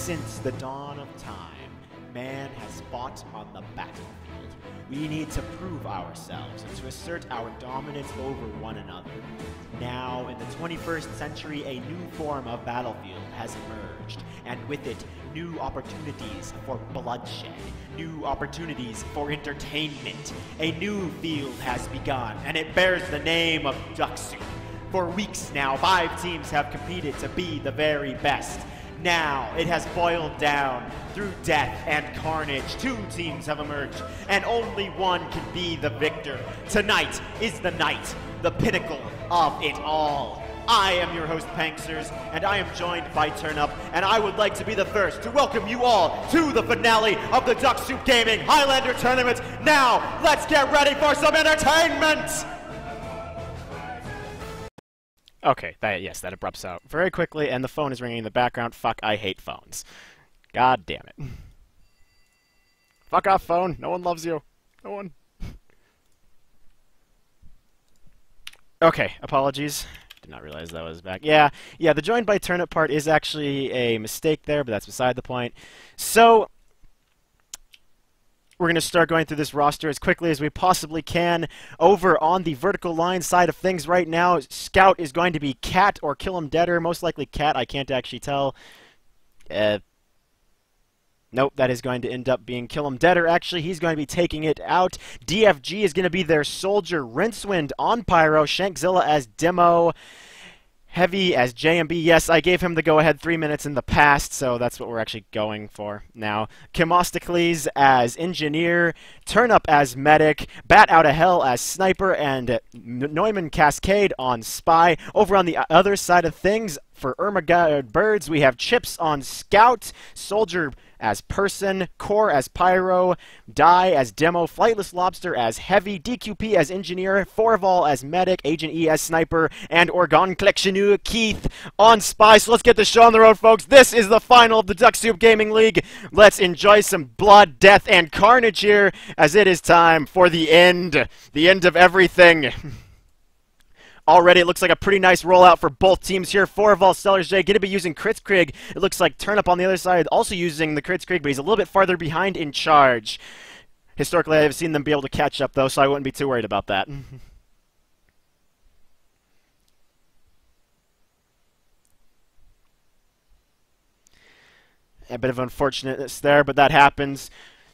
Since the dawn of time, man has fought on the battlefield. We need to prove ourselves and to assert our dominance over one another. Now, in the 21st century, a new form of battlefield has emerged, and with it, new opportunities for bloodshed, new opportunities for entertainment. A new field has begun, and it bears the name of Duck Soup. For weeks now, 5 teams have competed to be the very best. Now, it has boiled down through death and carnage. 2 teams have emerged, and only one can be the victor. Tonight is the night, the pinnacle of it all. I am your host, Panksters, and I am joined by Turnup, and I would like to be the first to welcome you all to the finale of the Duck Soup Gaming Highlander Tournament. Now, let's get ready for some entertainment! Okay, that abrupts out very quickly, and the phone is ringing in the background. Fuck, I hate phones. God damn it. Fuck off, phone. No one loves you. No one. Okay, apologies. Did not realize that was back. Yeah, the joined by Turnip part is actually a mistake there, but that's beside the point. So, we're going to start going through this roster as quickly as we possibly can. Over on the vertical line side of things right now, Scout is going to be Cat or Kill 'em Deader. Most likely Cat, I can't actually tell. Nope, that is going to end up being Kill 'em Deader. Actually, he's going to be taking it out. DFG is going to be their Soldier. Rincewind on Pyro. Shankzilla as Demo. Heavy as JMB. Yes, I gave him the go-ahead 3 minutes in the past, so that's what we're actually going for now. Kimostocles as Engineer, Turnup as Medic, Bat Out of Hell as Sniper, and Neumann Cascade on Spy. Over on the other side of things, for ErMahGurdBurdz, we have Chips on Scout, Soldier as Person, Core as Pyro, Die as Demo, Flightless Lobster as Heavy, DQP as Engineer, Forval as Medic, Agent E as Sniper, and Orgon Collectionneur Keith on Spy. So let's get the show on the road, folks. This is the final of the Duck Soup Gaming League. Let's enjoy some blood, death, and carnage here, as it is time for the end of everything. Already, it looks like a pretty nice rollout for both teams here. Forval Stellars J going to be using Kritzkrieg. It looks like Turnup on the other side also using the Kritzkrieg, but he's a little bit farther behind in charge. Historically, I've seen them be able to catch up, though, so I wouldn't be too worried about that. A bit of unfortunateness there, but that happens.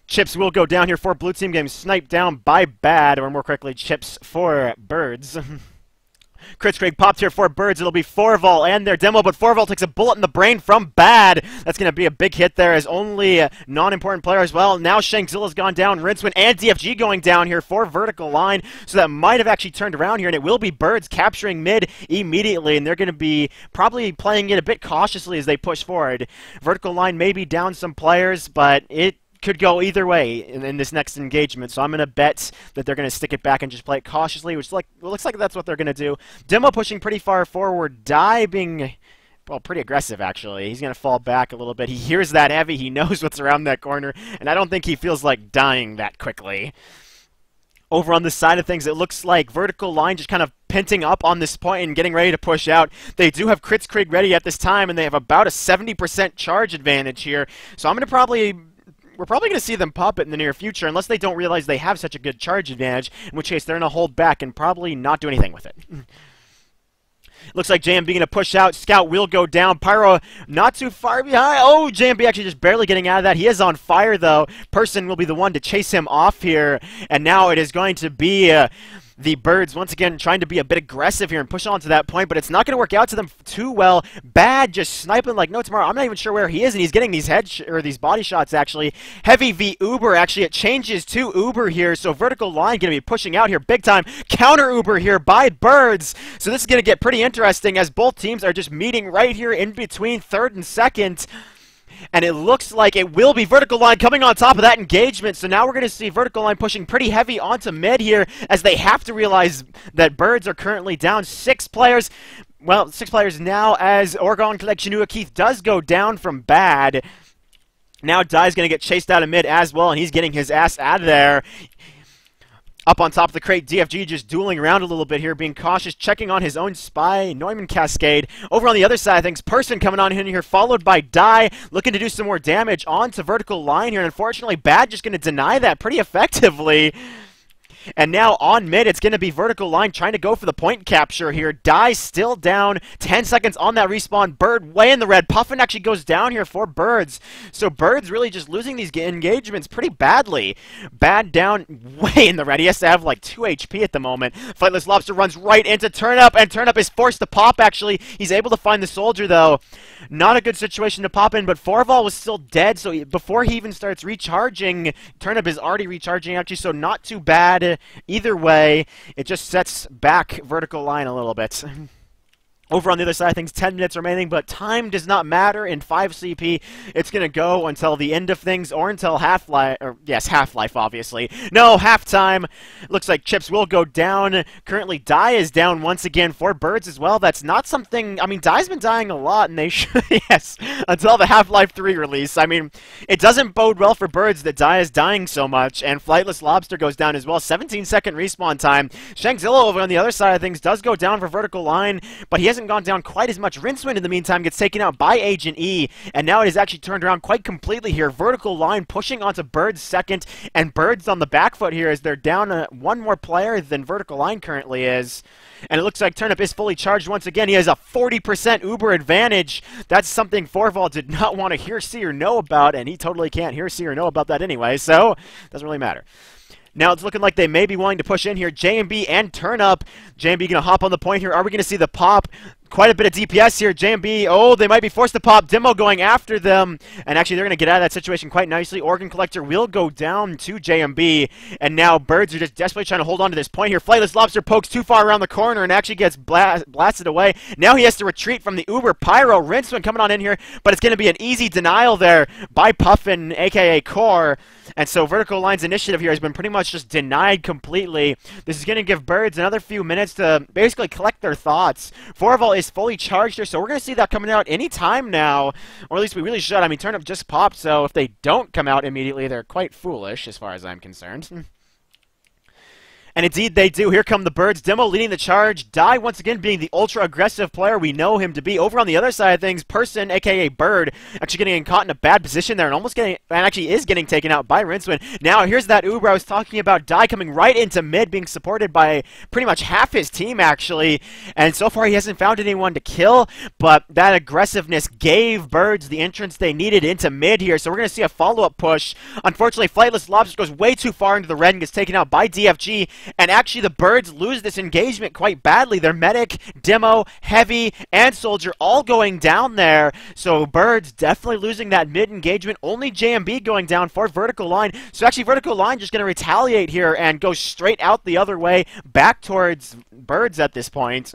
Chips will go down here for Blue Team, getting sniped down by Bad, or more correctly, Chips for Birds. Kritzkrieg popped here for Birds. It'll be Forval and their Demo, but Forval takes a bullet in the brain from Bad. That's going to be a big hit there as only a non-important player as well. Now Shankzilla's gone down, Rincewind and DFG going down here for vertical line, so that might have actually turned around here, and it will be Birds capturing mid immediately, and they're going to be probably playing it a bit cautiously as they push forward. Vertical line may be down some players, but it could go either way in this next engagement, so I'm going to bet that they're going to stick it back and just play it cautiously, which looks like that's what they're going to do. Demo pushing pretty far forward, Die being, well, pretty aggressive, actually. He's going to fall back a little bit. He hears that Heavy, he knows what's around that corner, and I don't think he feels like dying that quickly. Over on the side of things, it looks like vertical line just kind of pinting up on this point and getting ready to push out. They do have Kritzkrieg ready at this time, and they have about a 70% charge advantage here, so I'm going to we're probably going to see them pop it in the near future, unless they don't realize they have such a good charge advantage, in which case they're going to hold back and probably not do anything with it. Looks like JMB going to push out. Scout will go down. Pyro not too far behind. Oh, JMB actually just barely getting out of that. He is on fire, though. Person will be the one to chase him off here, and now it is going to be the Birds once again trying to be a bit aggressive here and push on to that point, but it's not going to work out to them too well. Bad just sniping like no tomorrow. I'm not even sure where he is, and he's getting these these body shots actually. Heavy v Uber, actually it changes to Uber here, so vertical line going to be pushing out here big time. Counter Uber here by Birds, so this is going to get pretty interesting as both teams are just meeting right here in between third and second. And it looks like it will be vertical line coming on top of that engagement. So now we're going to see vertical line pushing pretty heavy onto mid here, as they have to realize that Birds are currently down 6 players. Well, 6 players now, as Orgon Collectionneur Keith does go down from Bad. Now Die's going to get chased out of mid as well, and he's getting his ass out of there. Up on top of the crate, DFG just dueling around a little bit here, being cautious, checking on his own spy, Neumann Cascade. Over on the other side of things, Person coming on in here, followed by Die, looking to do some more damage onto vertical line here, and unfortunately, Bad just going to deny that pretty effectively. And now on mid, it's going to be vertical line trying to go for the point capture here. Die still down. 10 seconds on that respawn. Bird way in the red. Puffin actually goes down here for Birds. So Birds really just losing these engagements pretty badly. Bad down way in the red. He has to have like 2 HP at the moment. Flightless Lobster runs right into Turnup, and Turnup is forced to pop actually. He's able to find the soldier though. Not a good situation to pop in, but Forval was still dead, so before he even starts recharging, Turnup is already recharging actually, so not too bad. Either way, it just sets back vertical line a little bit. Over on the other side of things, 10 minutes remaining, but time does not matter in 5 CP. It's going to go until the end of things, or until Half-Life, or yes, Half-Life, obviously. No, halftime. Looks like Chips will go down. Currently, Die is down once again for Birds as well. That's not something, I mean, Die's been dying a lot, and they should, yes, until the Half-Life 3 release. I mean, it doesn't bode well for Birds that Die is dying so much, and Flightless Lobster goes down as well. 17-second respawn time. Shangzilla over on the other side of things does go down for vertical line, but he hasn't gone down quite as much. Rincewind in the meantime gets taken out by Agent E, and now it is actually turned around quite completely here. Vertical line pushing onto Birds second, and Birds on the back foot here as they're down one more player than vertical line currently is. And it looks like Turnup is fully charged once again. He has a 40% Uber advantage. That's something Forval did not want to hear, see, or know about, and he totally can't hear, see, or know about that anyway, so it doesn't really matter. Now it's looking like they may be willing to push in here. JMB and Turnup. JMB going to hop on the point here. Are we going to see the pop? Quite a bit of DPS here. JMB, oh, they might be forced to pop. Demo going after them. And actually, they're going to get out of that situation quite nicely. Organ Collector will go down to JMB. And now Birds are just desperately trying to hold on to this point here. Flightless Lobster pokes too far around the corner and actually gets blasted away. Now he has to retreat from the Uber. Pyro, Rincewind coming on in here. But it's going to be an easy denial there by Puffin, a.k.a. Core. And so Vertical Line's initiative here has been pretty much just denied completely. This is going to give Birds another few minutes to basically collect their thoughts. Forval is fully charged here, so we're going to see that coming out any time now. Or at least we really should. I mean, Turnup just popped, so if they don't come out immediately, they're quite foolish as far as I'm concerned. And indeed they do. Here come the Birds. Demo leading the charge. Die once again being the ultra-aggressive player we know him to be. Over on the other side of things, Person, a.k.a. Bird, actually getting caught in a bad position there and almost getting, and actually is getting taken out by Rincewind. Now, here's that Uber I was talking about. Die coming right into mid, being supported by pretty much half his team, actually. And so far, he hasn't found anyone to kill, but that aggressiveness gave Birds the entrance they needed into mid here. So we're going to see a follow-up push. Unfortunately, Flightless Lobster goes way too far into the red and gets taken out by DFG. And actually, the Birds lose this engagement quite badly. Their Medic, Demo, Heavy, and Soldier all going down there. So Birds definitely losing that mid engagement. Only JMB going down for Vertical Line. So actually, Vertical Line just going to retaliate here and go straight out the other way, back towards Birds at this point.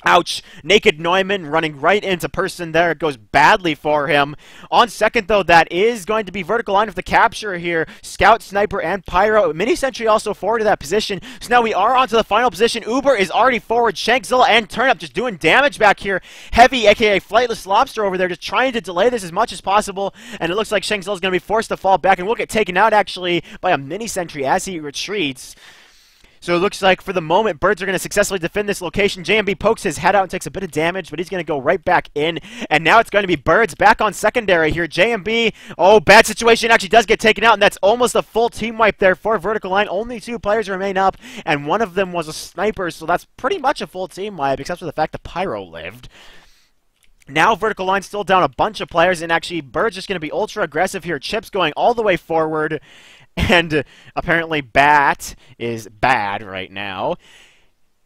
Ouch. Naked Neumann running right into Person there. It goes badly for him. On second, though, that is going to be Vertical Line with the capture here. Scout, Sniper, and Pyro. Mini Sentry also forward to that position. So now we are onto the final position. Uber is already forward. Shankzilla and Turnup just doing damage back here. Heavy, a.k.a. Flightless Lobster over there, just trying to delay this as much as possible. And it looks like Shankzilla is going to be forced to fall back and will get taken out, actually, by a Mini Sentry as he retreats. So it looks like for the moment, Birds are going to successfully defend this location. JMB pokes his head out and takes a bit of damage, but he's going to go right back in. And now it's going to be Birds back on secondary here. JMB, oh, bad situation, actually does get taken out, and that's almost a full team wipe there for Vertical Line. Only 2 players remain up, and one of them was a sniper, so that's pretty much a full team wipe, except for the fact that Pyro lived. Now Vertical Line still down a bunch of players, and actually Bird's just going to be ultra aggressive here. Chips going all the way forward, and apparently Bat is bad right now.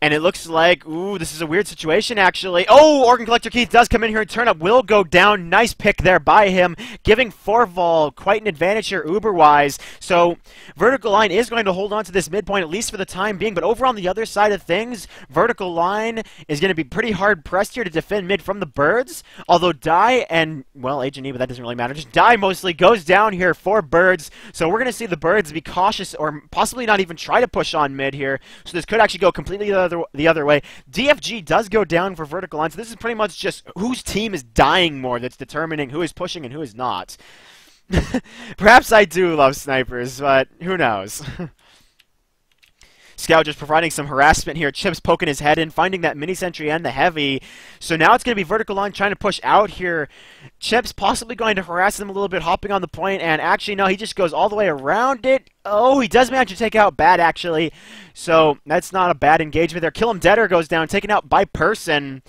And it looks like, ooh, this is a weird situation, actually. Oh, Organ Collector Keith does come in here and Turnup will go down. Nice pick there by him, giving Forval quite an advantage here Uber-wise. So Vertical Line is going to hold on to this midpoint, at least for the time being. But over on the other side of things, Vertical Line is going to be pretty hard-pressed here to defend mid from the Birds. Although Die and, well, Agent E, but that doesn't really matter. Just Die mostly goes down here for Birds. So we're going to see the Birds be cautious or possibly not even try to push on mid here. So this could actually go completely the other way. DFG does go down for Vertical Line, so this is pretty much just whose team is dying more that's determining who is pushing and who is not. Perhaps I do love snipers, but who knows. Scout just providing some harassment here. Chips poking his head in, finding that mini sentry and the heavy. So now it's going to be Vertical Line trying to push out here. Chips possibly going to harass them a little bit, hopping on the point, and actually, no, he just goes all the way around it. Oh, he does manage to take out Bad, actually. So that's not a bad engagement there. Kill Him Deader goes down, taken out by Person.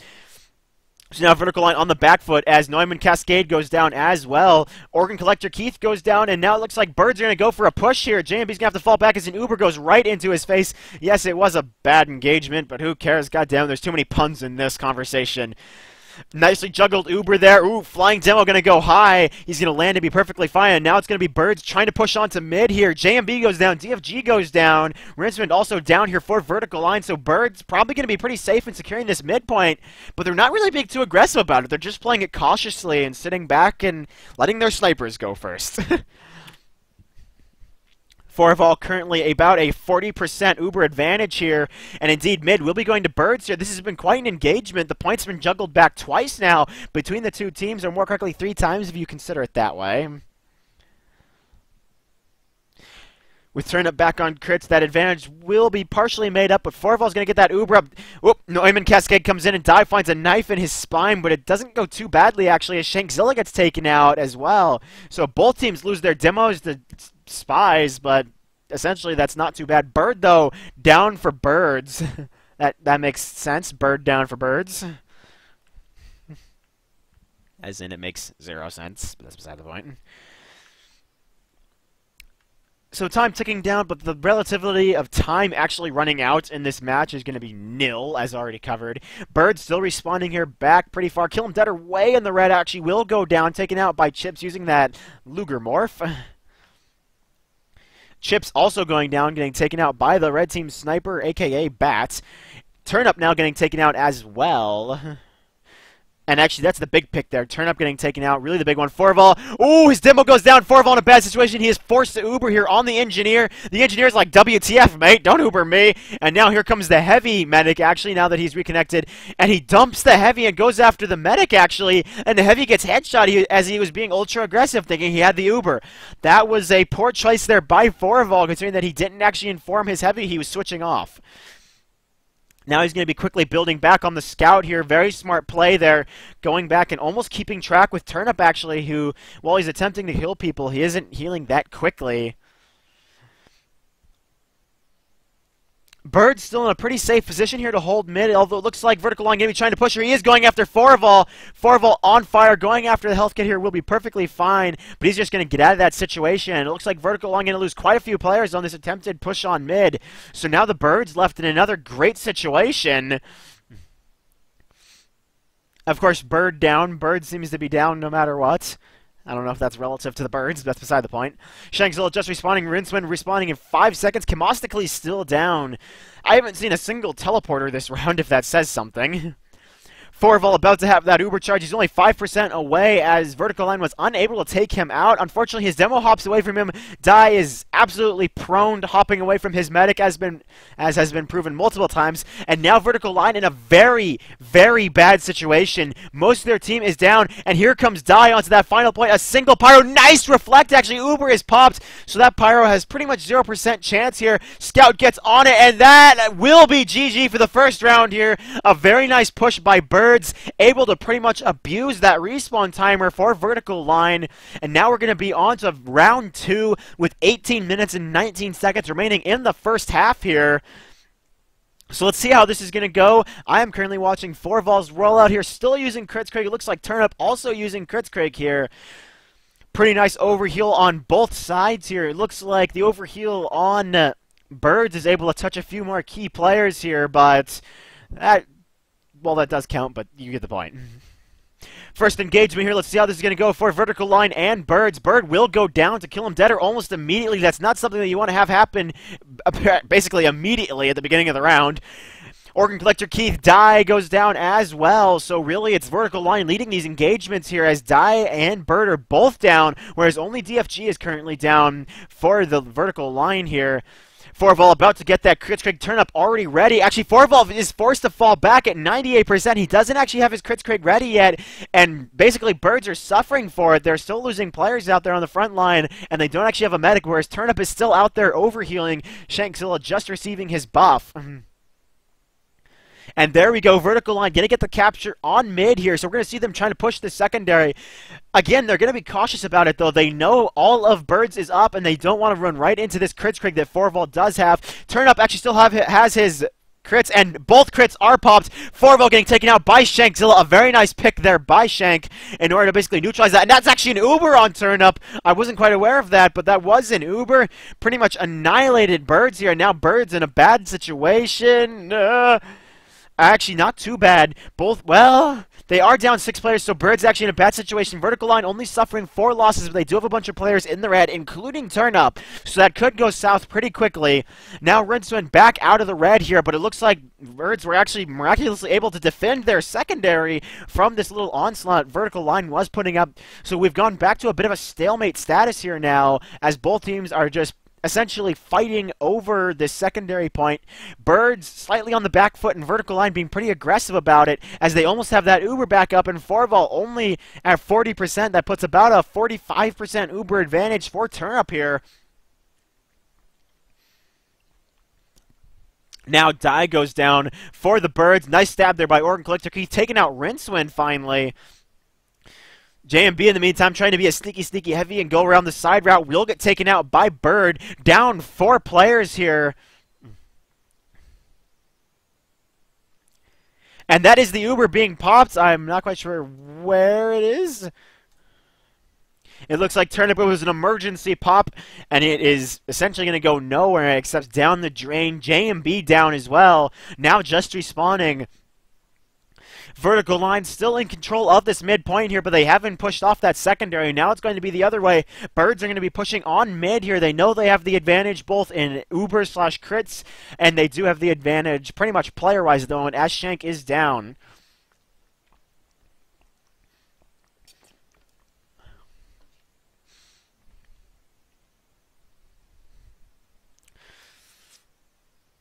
So now Vertical Line on the back foot as Neumann Cascade goes down as well. Organ Collector Keith goes down, and now it looks like Birds are going to go for a push here. JMB's going to have to fall back as an Uber goes right into his face. Yes, it was a bad engagement, but who cares? Goddamn, there's too many puns in this conversation. Nicely juggled Uber there. Ooh, Flying Demo going to go high. He's going to land and be perfectly fine. And now it's going to be Birds trying to push on to mid here. JMB goes down. DFG goes down. Rinsman also down here for Vertical Line. So Birds probably going to be pretty safe in securing this midpoint. But they're not really being too aggressive about it. They're just playing it cautiously and sitting back and letting their snipers go first. Forval currently about a 40% Uber advantage here, and indeed mid will be going to Birds here. This has been quite an engagement. The points have been juggled back twice now between the two teams, or more correctly 3 times if you consider it that way. With Turnip back on crits, that advantage will be partially made up, but Forval's going to get that Uber up. Whoop, Neumann Cascade comes in and Die finds a knife in his spine, but it doesn't go too badly actually as Shankzilla gets taken out as well. So both teams lose their demos to Spies, but essentially that's not too bad. Bird, though, down for Birds. that makes sense. Bird down for Birds. As in, it makes 0 sense, but that's beside the point. So time ticking down, but the relativity of time actually running out in this match is going to be nil, as already covered. Bird still respawning here back pretty far. Kill Him Deader way in the red actually will go down, taken out by Chips using that Luger morph. Chips also going down, getting taken out by the red team sniper, a.k.a. Bat. Turnip now getting taken out as well. And actually, that's the big pick there. Turnip getting taken out. Really the big one. Forval. Ooh, his demo goes down. Forval in a bad situation. He is forced to Uber here on the Engineer. The Engineer's like, WTF, mate. Don't Uber me. And now here comes the Heavy medic, actually, now that he's reconnected. And he dumps the Heavy and goes after the medic, actually. And the Heavy gets headshot as he was being ultra-aggressive, thinking he had the Uber. That was a poor choice there by Forval, considering that he didn't actually inform his Heavy he was switching off. Now he's going to be quickly building back on the Scout here. Very smart play there. Going back and almost keeping track with Turnip, actually, who, while he's attempting to heal people, he isn't healing that quickly. Bird's still in a pretty safe position here to hold mid, although it looks like Vertical Line going to be trying to push her. He is going after Forval. Forval on fire, going after the health kit here will be perfectly fine, but he's just going to get out of that situation. It looks like Vertical Line going to lose quite a few players on this attempted push on mid. So now the Birds left in another great situation. Of course, Bird down. Bird seems to be down no matter what. I don't know if that's relative to the Birds, but that's beside the point. Shankzilla just respawning. Rinsman respawning in 5 seconds. Chemostically still down. I haven't seen a single teleporter this round, if that says something. Forval about to have that Uber charge. He's only 5% away as Vertical Line was unable to take him out. Unfortunately, his demo hops away from him. Die is absolutely prone to hopping away from his medic, as has been proven multiple times. And now Vertical Line in a very, very bad situation. Most of their team is down, and here comes Die onto that final point. A single Pyro. Nice reflect, actually. Uber is popped, so that Pyro has pretty much 0% chance here. Scout gets on it, and that will be GG for the first round here. A very nice push by Bird. Able to pretty much abuse that respawn timer for Vertical Line. And now we're going to be on to round 2 with 18 minutes and 19 seconds remaining in the first half here. So let's see how this is going to go. I am currently watching Forval's rollout here, still using Kritzkrieg. It looks like Turnip also using Kritzkrieg here. Pretty nice overheal on both sides here. It looks like the overheal on Birds is able to touch a few more key players here, but well, that does count, but you get the point. First engagement here. Let's see how this is going to go for Vertical Line and Birds. Bird will go down to Kill Him Deader almost immediately. That's not something that you want to have happen basically immediately at the beginning of the round. Organ Collector Keith Die goes down as well. So really it's Vertical Line leading these engagements here as Die and Bird are both down, whereas only DFG is currently down for the Vertical Line here. Forval about to get that Kritzkrieg turnip already ready. Actually, Forval is forced to fall back at 98%. He doesn't actually have his Kritzkrieg ready yet, and basically Birds are suffering for it. They're still losing players out there on the front line, and they don't actually have a medic, whereas Turnip is still out there overhealing. Shankzilla just receiving his buff. And there we go, vertical line, going to get the capture on mid here, so we're going to see them trying to push the secondary. Again, they're going to be cautious about it, though. They know all of Birds is up, and they don't want to run right into this Kritzkrieg that Forval does have. Turnup actually still has his crits, and both crits are popped. Forval getting taken out by Shankzilla. A very nice pick there by Shank in order to basically neutralize that. And that's actually an Uber on Turnup. I wasn't quite aware of that, but that was an Uber. Pretty much annihilated Birds here. Now Birds in a bad situation. Actually, not too bad. Both, well, they are down 6 players, so Bird's actually in a bad situation. Vertical line only suffering 4 losses, but they do have a bunch of players in the red, including Turnup, so that could go south pretty quickly. Now Rincewind back out of the red here, but it looks like Birds were actually miraculously able to defend their secondary from this little onslaught Vertical line was putting up. So we've gone back to a bit of a stalemate status here now, as both teams are just essentially fighting over this secondary point. Birds slightly on the back foot, and Vertical line being pretty aggressive about it, as they almost have that Uber back up, and Forval only at 40%. That puts about a 45% Uber advantage for Turnup here. Now Die goes down for the Birds. Nice stab there by Organ Collector. He's taking out Rincewind finally. JMB in the meantime trying to be a sneaky heavy and go around the side route. Will get taken out by Bird. Down 4 players here. And that is the Uber being popped. I'm not quite sure where it is. It looks like Turnip was an emergency pop, and it is essentially going to go nowhere except down the drain. JMB down as well. Now just respawning. Vertical line still in control of this midpoint here, but they haven't pushed off that secondary. Now it's going to be the other way. Birds are going to be pushing on mid here. They know they have the advantage both in Uber/crits, and they do have the advantage pretty much player-wise, though, and as Shank is down.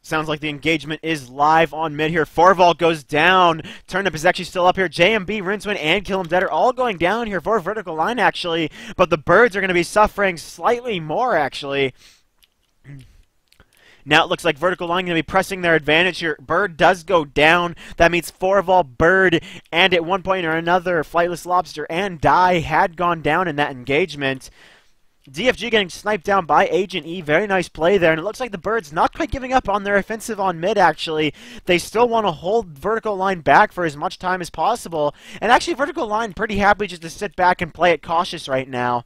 Sounds like the engagement is live on mid here. Forval goes down. Turnip is actually still up here. JMB, Rincewind, and Kill 'em Dead are all going down here for Vertical line, actually. But the Birds are going to be suffering slightly more, actually. Now it looks like Vertical line going to be pressing their advantage here. Bird does go down. That means Forval, Bird, and at one point or another, Flightless Lobster and Die had gone down in that engagement. DFG getting sniped down by Agent E. Very nice play there. And it looks like the Birds not quite giving up on their offensive on mid, actually. They still want to hold Vertical line back for as much time as possible. And actually, Vertical line pretty happy just to sit back and play it cautious right now.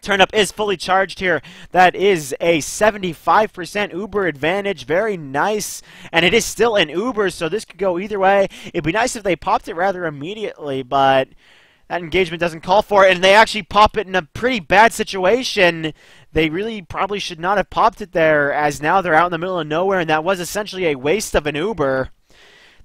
Turnup is fully charged here. That is a 75% Uber advantage. Very nice. And it is still an Uber, so this could go either way. It'd be nice if they popped it rather immediately, but that engagement doesn't call for it, and they actually pop it in a pretty bad situation. They really probably should not have popped it there, as now they're out in the middle of nowhere, and that was essentially a waste of an Uber.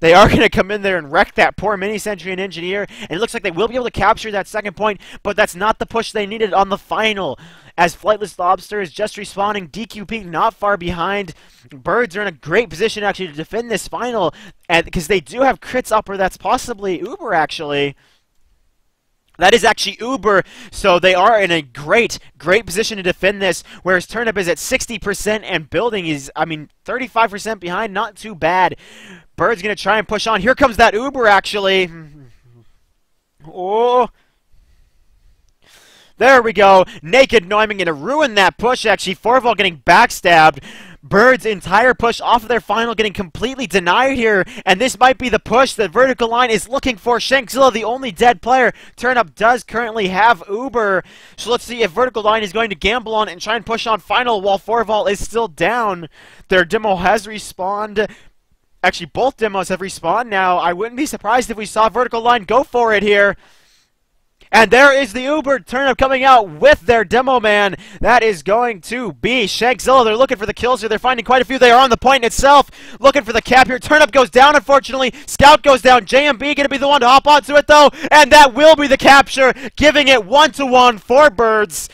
They are going to come in there and wreck that poor mini-sentry and engineer, and it looks like they will be able to capture that second point, but that's not the push they needed on the final, as Flightless Lobster is just respawning. DQP not far behind. Birds are in a great position actually to defend this final, because they do have crits up, or that's possibly Uber actually. That is actually Uber, so they are in a great position to defend this, whereas Turnip is at 60% and Building is, 35% behind, not too bad. Bird's going to try and push on. Here comes that Uber, actually. Oh. There we go. Naked Neumann going to ruin that push, actually. Forval getting backstabbed. Bird's entire push off of their final getting completely denied here, and this might be the push that Vertical line is looking for. Shankzilla, the only dead player. Turnup does currently have Uber, so let's see if Vertical line is going to gamble on it and try and push on final while Forval is still down. Their demo has respawned. Actually, both demos have respawned now. I wouldn't be surprised if we saw Vertical line go for it here. And there is the Uber Turnup coming out with their demo man. That is going to be Shankzilla. They're looking for the kills here. They're finding quite a few. They are on the point itself. Looking for the cap here. Turnup goes down, unfortunately. Scout goes down. JMB going to be the one to hop onto it, though. And that will be the capture, giving it 1-1 for Birds.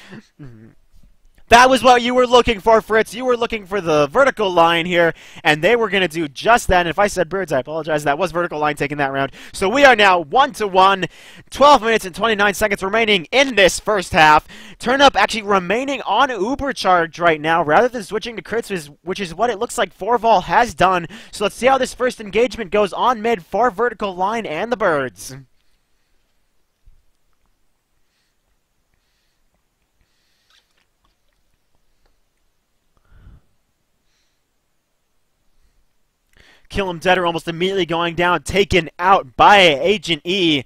That was what you were looking for, Fritz. You were looking for the vertical line here, and they were going to do just that. And if I said Birds, I apologize. That was vertical line taking that round. So we are now 1-1, 12 minutes and 29 seconds remaining in this first half. Turn Up actually remaining on Uber charge right now, rather than switching to crits, which is what it looks like Forval has done. So let's see how this first engagement goes on mid for vertical line and the Birds. Kill Him Deader almost immediately going down, taken out by Agent E.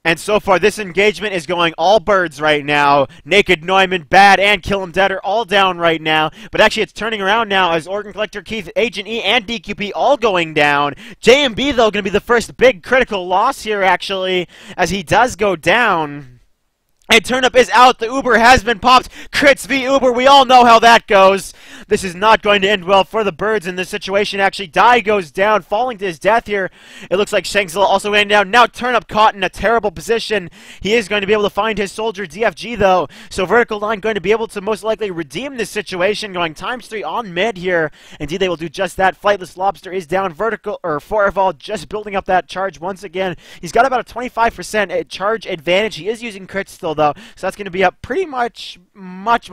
And so far, this engagement is going all Birds right now. Naked Neumann, Bad, and Kill Him Deader all down right now. But actually, it's turning around now as Organ Collector, Keith, Agent E, and DQP all going down. JMB, though, going to be the first big critical loss here, actually, as he does go down. And Turn Up is out. The Uber has been popped. Crits v Uber. We all know how that goes. This is not going to end well for the Birds in this situation. Actually, Die goes down, falling to his death here. It looks like Shangzilla also went down. Now Turn Up caught in a terrible position. He is going to be able to find his soldier DFG, though. So Vertical Line going to be able to most likely redeem this situation, going ×3 on mid here. Indeed, they will do just that. Flightless Lobster is down. Forval just building up that charge once again. He's got about a 25% charge advantage. He is using crits still, though, so that's going to be up pretty much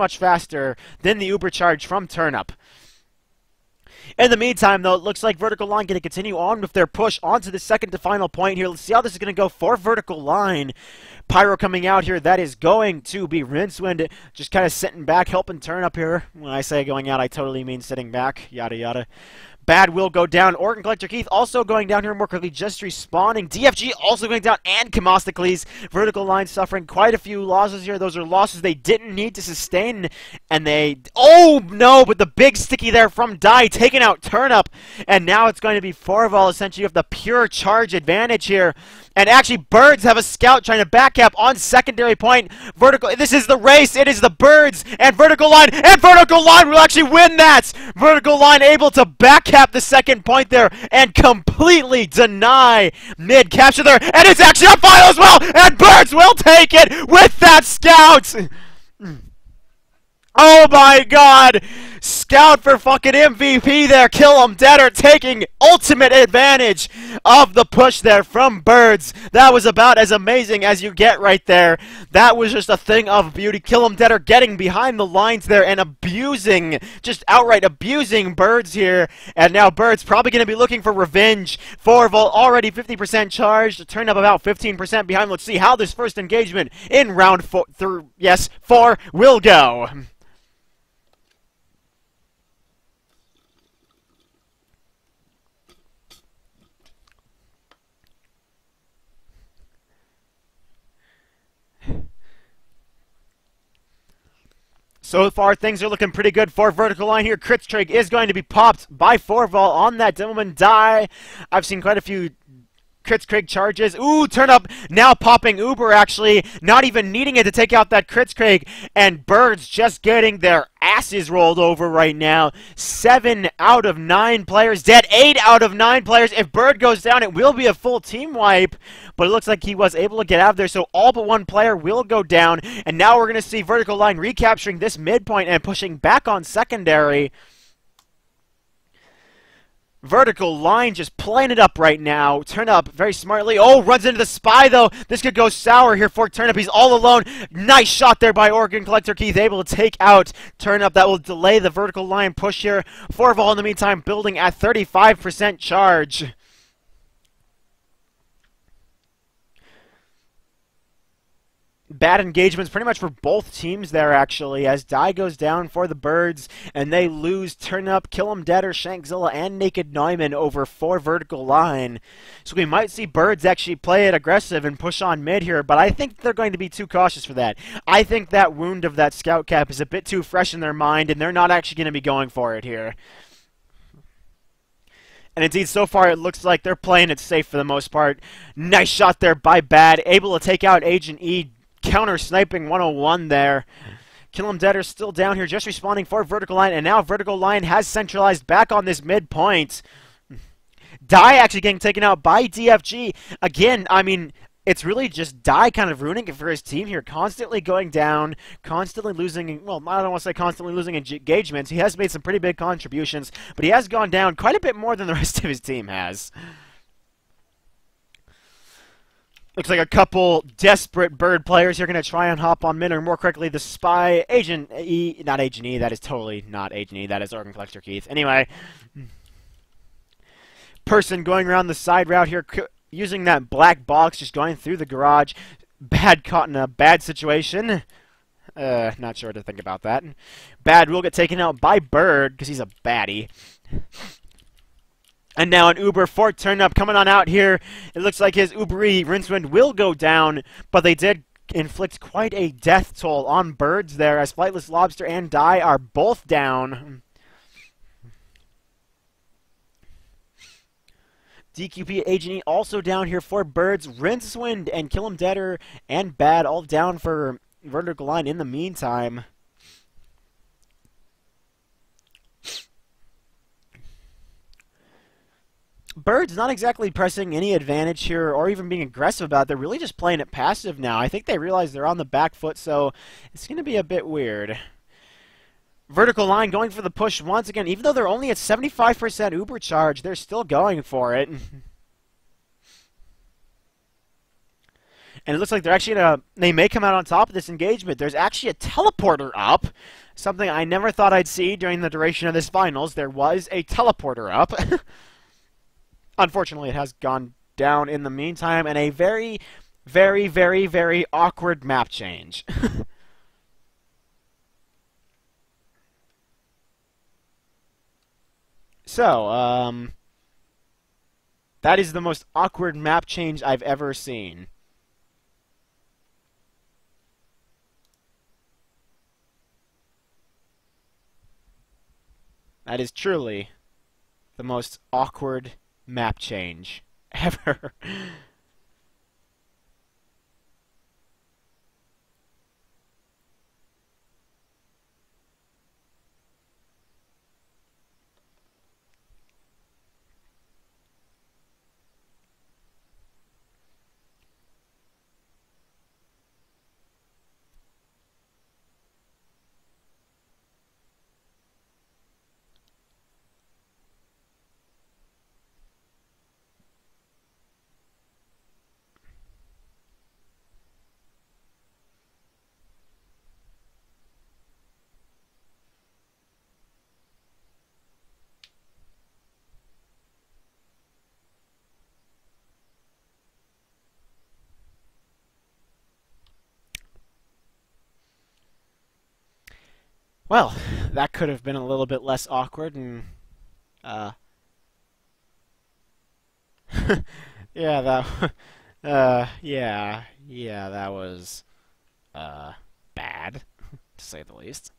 faster than the Uber charge from Turn Up. In the meantime, though, it looks like Vertical Line going to continue on with their push onto the second to final point here. Let's see how this is going to go for Vertical Line. Pyro coming out here. That is going to be Rincewind, just kind of sitting back, helping Turn Up here. When I say going out, I totally mean sitting back. Yada, yada. Bad will go down. Organ Collector Keith also going down here more quickly, just respawning. DFG also going down, and Kamostocles. Vertical Line suffering quite a few losses here. Those are losses they didn't need to sustain, and they... Oh, no, but the big sticky there from Die, taking out Turn Up, and now it's going to be Forval, essentially, with the pure charge advantage here. And actually, Birds have a scout trying to backcap on secondary point. This is the race. It is the Birds and Vertical Line will actually win that. Vertical Line able to backcap the second point there and completely deny mid capture there. And it's actually on final as well. And Birds will take it with that scout. Oh my god! Scout for fucking MVP there. Kill Him Deader taking ultimate advantage of the push there from Birds. That was about as amazing as you get right there. That was just a thing of beauty. Kill Him Deader getting behind the lines there and abusing, just outright abusing Birds here. And now Birds probably going to be looking for revenge. Forval already 50% charged. Turn Up about 15% behind. Let's see how this first engagement in round 4 will go. So far, things are looking pretty good for Vertical Line here. Kritztrig is going to be popped by Forval on that Devilman Die. I've seen quite a few Kritzkrieg charges. Ooh, Turn Up now popping Uber, actually. Not even needing it to take out that Kritzkrieg. And Birds just getting their asses rolled over right now. 7 out of 9 players dead. 8 out of 9 players. If Bird goes down, it will be a full team wipe. But it looks like he was able to get out of there, so all but one player will go down. And now we're going to see Vertical Line recapturing this midpoint and pushing back on secondary. Vertical Line just playing it up right now. Turn Up very smartly. Oh, runs into the spy, though. This could go sour here for Turn Up. He's all alone. Nice shot there by Organ Collector Keith. Able to take out Turn Up. That will delay the Vertical Line push here. Forval, in the meantime, building at 35% charge. Bad engagements pretty much for both teams there, actually, as Die goes down for the Birds, and they lose Turn Up, Kill 'Em Deader, Shankzilla, and Naked Neumann over 4 Vertical Line. So we might see Birds actually play it aggressive and push on mid here, but I think they're going to be too cautious for that. I think that wound of that scout cap is a bit too fresh in their mind, and they're not actually going to be going for it here. And indeed, so far, it looks like they're playing it safe for the most part. Nice shot there by Bad, able to take out Agent E. Counter-sniping 101 there. Kill 'Em Deader still down here, just respawning for Vertical Line, and now Vertical Line has centralized back on this midpoint. Die actually getting taken out by DFG. Again, I mean, it's really just Die kind of ruining it for his team here. Constantly going down, constantly losing, well, I don't want to say constantly losing engagements. He has made some pretty big contributions, but he has gone down quite a bit more than the rest of his team has. Looks like a couple desperate Bird players here going to try and hop on mid, or more correctly, the Spy, Agent E, not Agent E, that is totally not Agent E, that is Organ Collector Keith. Anyway, person going around the side route here, using that black box, just going through the garage. Bad caught in a bad situation. Not sure what to think about that. Bad will get taken out by Bird, because he's a baddie. And now an Uber Fort turn up coming on out here. It looks like his Uber-y Rincewind will go down, but they did inflict quite a death toll on Birds there, as Flightless Lobster and Die are both down. DQP Agent E also down here for Birds. Rincewind and Kill 'em Deader and Bad all down for Vertical Line in the meantime. Birds not exactly pressing any advantage here or even being aggressive about it. They're really just playing it passive now. I think they realize they're on the back foot, so it's going to be a bit weird. Vertical Line going for the push once again. Even though they're only at 75% Uber charge, they're still going for it. And it looks like they're actually they may come out on top of this engagement. There's actually a teleporter up. Something I never thought I'd see during the duration of this finals. There was a teleporter up. Unfortunately, it has gone down in the meantime, and a very, very, very, very awkward map change. So, that is the most awkward map change I've ever seen. That is truly the most awkward map change ever. Well, that could have been a little bit less awkward and, yeah, that was, bad, to say the least.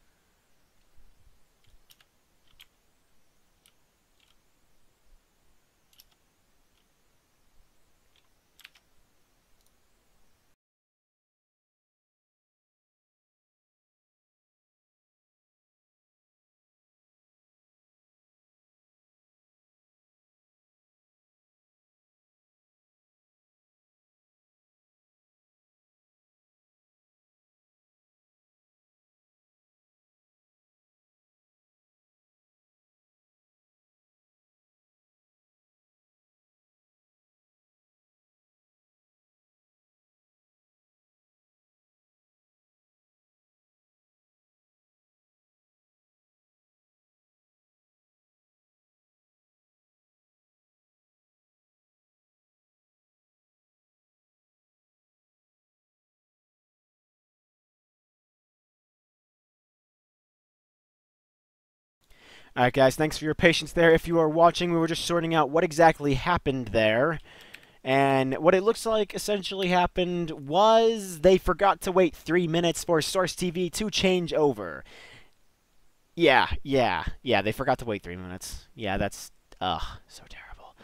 Alright guys, thanks for your patience there. If you are watching, we were just sorting out what exactly happened there. And what it looks like essentially happened was they forgot to wait 3 minutes for Source TV to change over. Yeah, they forgot to wait 3 minutes. Yeah, that's, so terrible.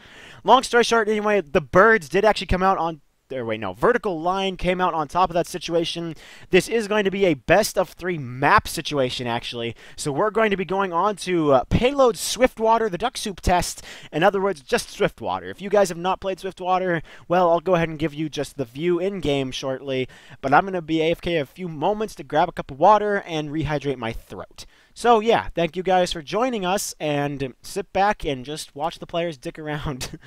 Long story short, anyway, the Birds did actually come out on Vertical Line came out on top of that situation. This is going to be a best of 3 map situation, actually. So we're going to be going on to Payload Swiftwater, the Duck Soup test. In other words, just Swiftwater. If you guys have not played Swiftwater, well, I'll go ahead and give you just the view in-game shortly. But I'm going to be AFK a few moments to grab a cup of water and rehydrate my throat. So yeah, thank you guys for joining us, and sit back and just watch the players dick around.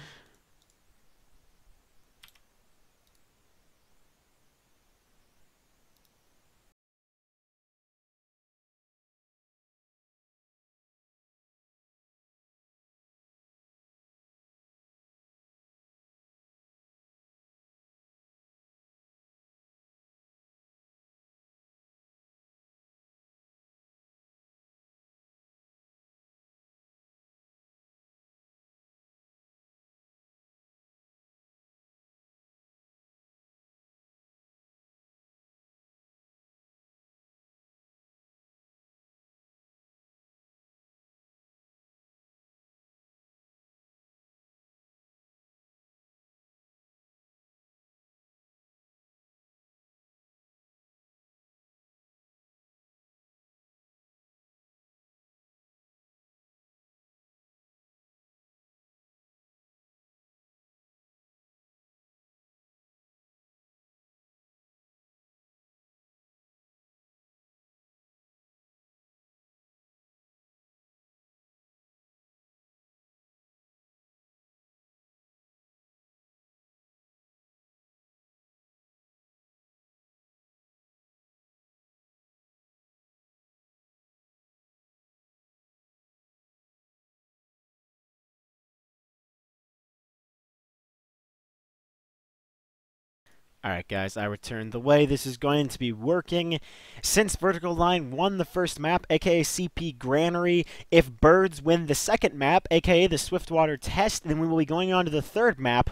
Alright guys, I returned. The way this is going to be working, since Vertical Line won the first map, aka CP Granary, if Birds win the second map, aka the Swiftwater test, then we will be going on to the third map,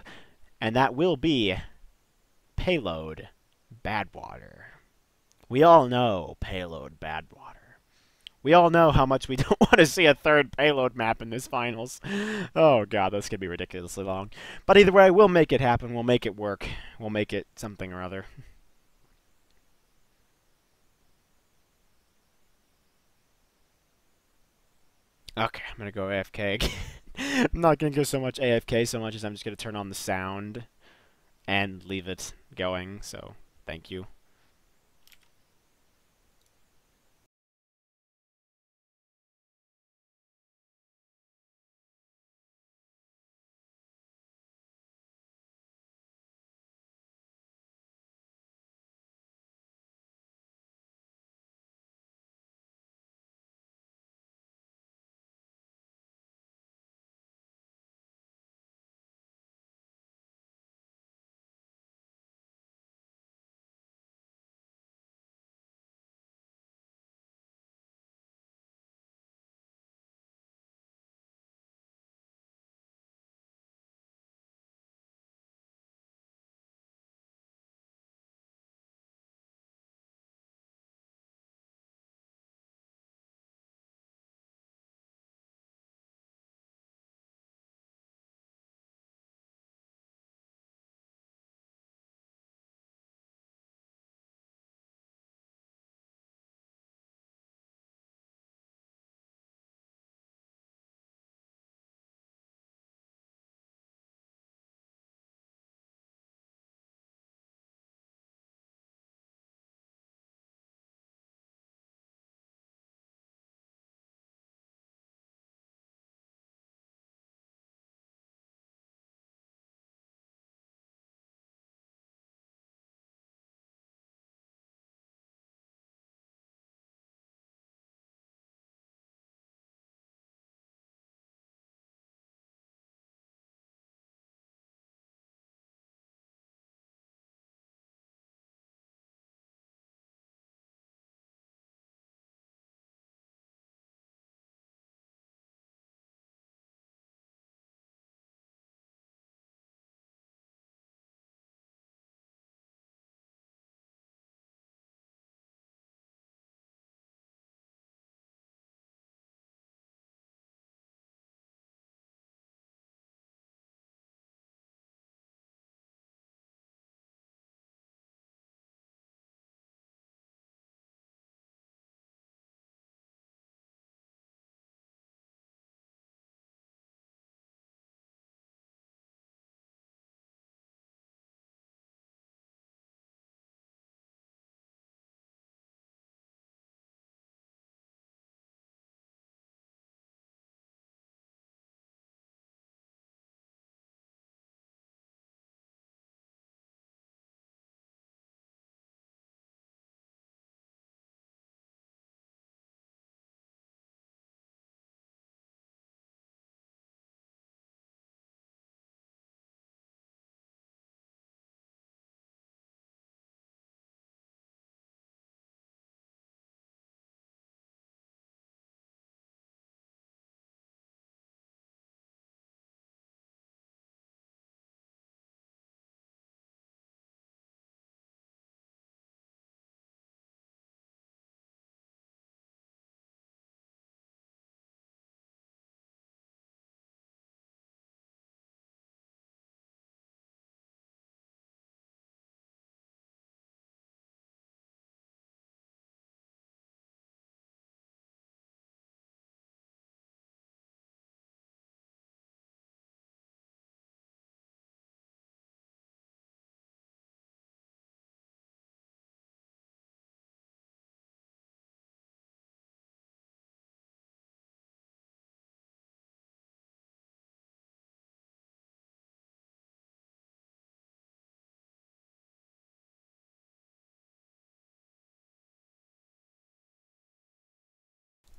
and that will be Payload Badwater. We all know Payload Badwater. We all know how much we don't want to see a third payload map in this finals. Oh god, this could be ridiculously long. But either way, we'll make it happen. We'll make it work. We'll make it something or other. Okay, I'm going to go AFK again. I'm not going to go so much AFK so much as I'm just going to turn on the sound and leave it going. So, thank you.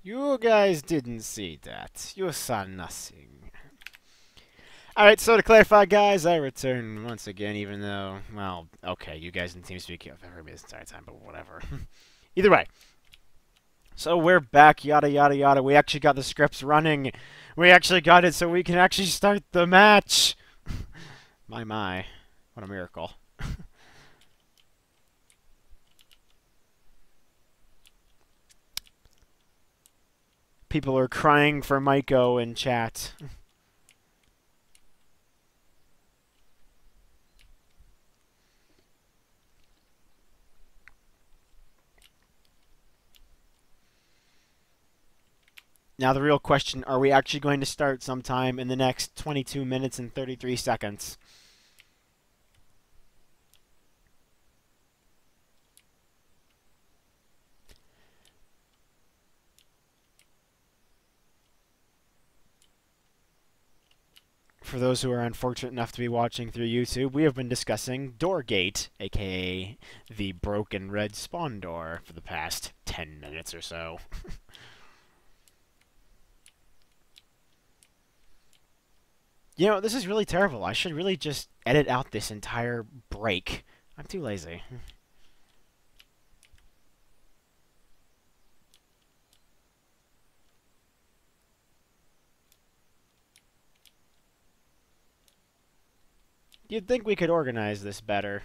You guys didn't see that. You saw nothing. Alright, so to clarify, guys, I return once again, even though, well, okay, you guys didn't seem to speak for me this entire time, but whatever. Either way. So we're back, yada yada yada. We actually got the scripts running. We actually got it so we can actually start the match. My. What a miracle. People are crying for Maiko in chat. Now the real question, are we actually going to start sometime in the next 22 minutes and 33 seconds? For those who are unfortunate enough to be watching through YouTube, we have been discussing Doorgate, aka the broken red spawn door, for the past 10 minutes or so. You know, this is really terrible. I should really just edit out this entire break. I'm too lazy. You'd think we could organize this better.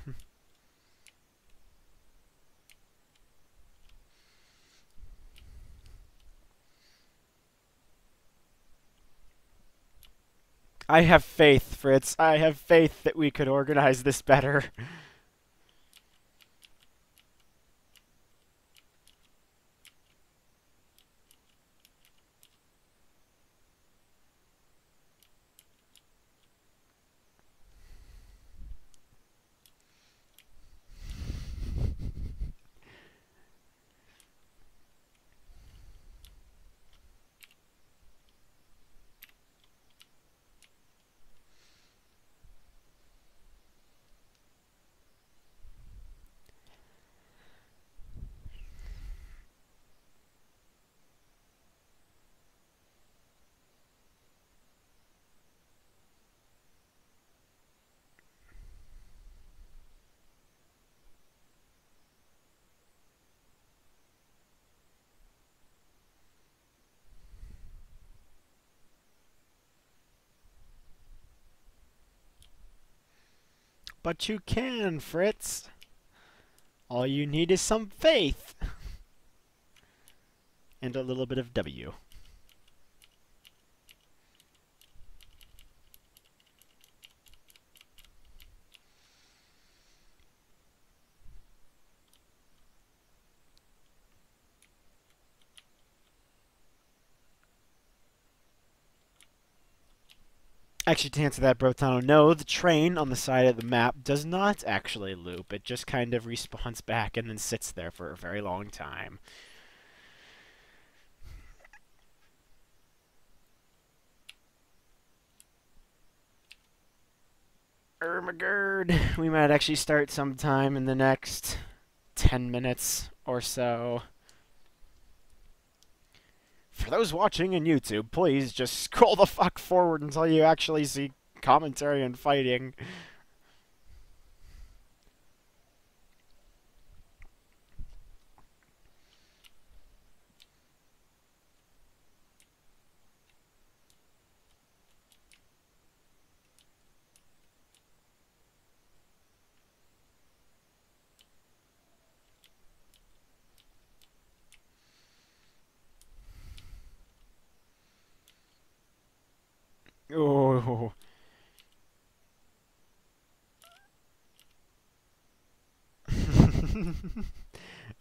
I have faith, Fritz. I have faith that we could organize this better. But you can, Fritz. All you need is some faith. And a little bit of W. Actually, to answer that, Brotano, no, the train on the side of the map does not actually loop. It just kind of respawns back and then sits there for a very long time. ErMahGurd, we might actually start sometime in the next 10 minutes or so. For those watching in YouTube, please just scroll the fuck forward until you actually see commentary and fighting. Oh.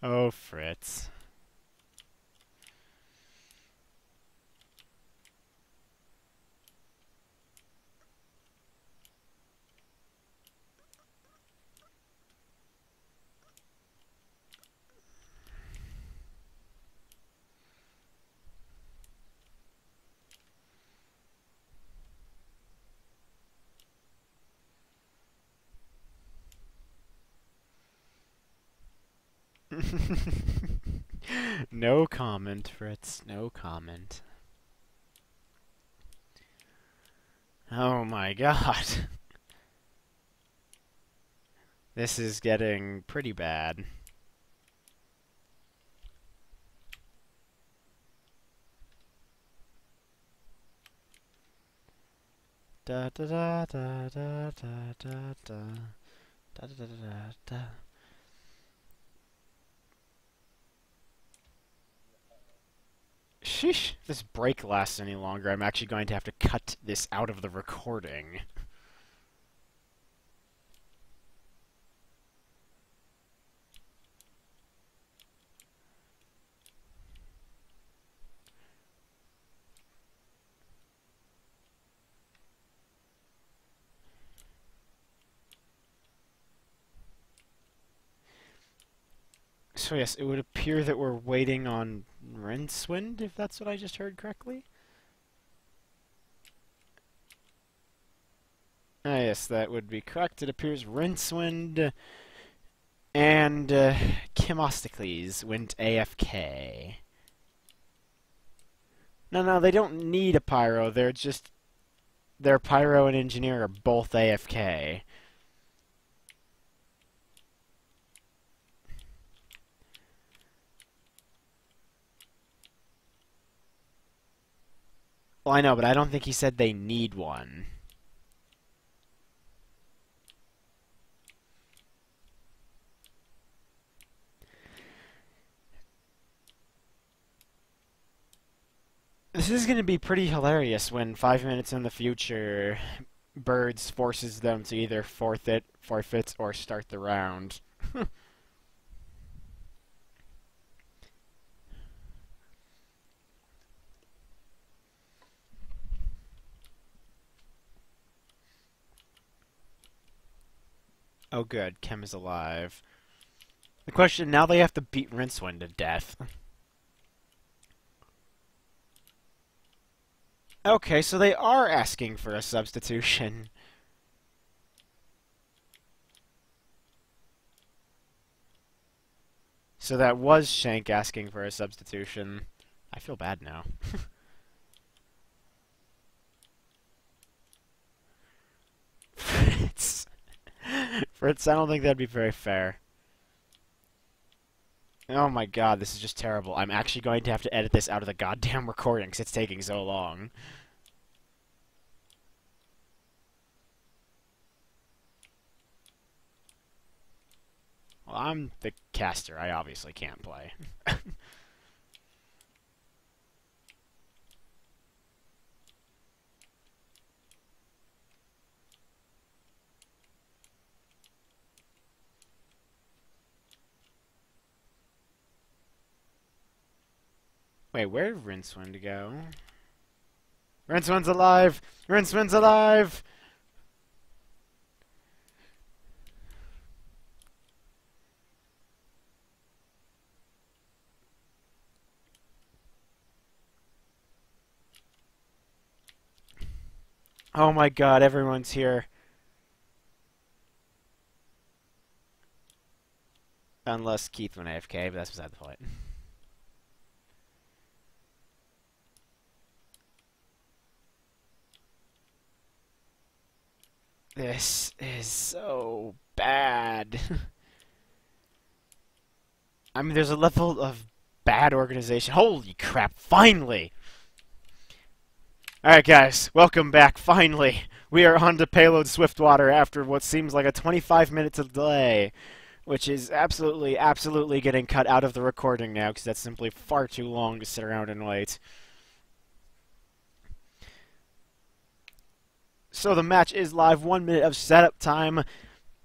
Oh, Fritz. No comment, Fritz. No comment. Oh my god. This is getting pretty bad. Da da da da da da da da da da da da da. Sheesh. If this break lasts any longer, I'm actually going to have to cut this out of the recording. So yes, it would appear that we're waiting on Rincewind, if that's what I just heard correctly. Ah, yes, that would be correct. It appears Rincewind and Chemostocles went AFK. No, they don't need a Pyro. Their Pyro and Engineer are both AFK. Well, I know, but I don't think he said they need one. This is going to be pretty hilarious when 5 minutes in the future, Birds forces them to either forfeit, or start the round. Oh good, Chem is alive. The question, now they have to beat Rincewind to death. Okay, so they are asking for a substitution. So that was Shank asking for a substitution. I feel bad now. Fritz, I don't think that'd be very fair. Oh my god, this is just terrible. I'm actually going to have to edit this out of the goddamn recording because it's taking so long. Well, I'm the caster. I obviously can't play. Wait, where did Rincewind go? Rincewind's alive! Rincewind's alive! Oh my god, everyone's here. Unless Keith went AFK, but that's beside the point. This is so bad. I mean, there's a level of bad organization. Holy crap, finally! Alright guys, welcome back, finally. We are on to Payload Swiftwater after what seems like a 25 minutes of delay, which is absolutely getting cut out of the recording now, because that's simply far too long to sit around and wait. So the match is live, 1 minute of setup time.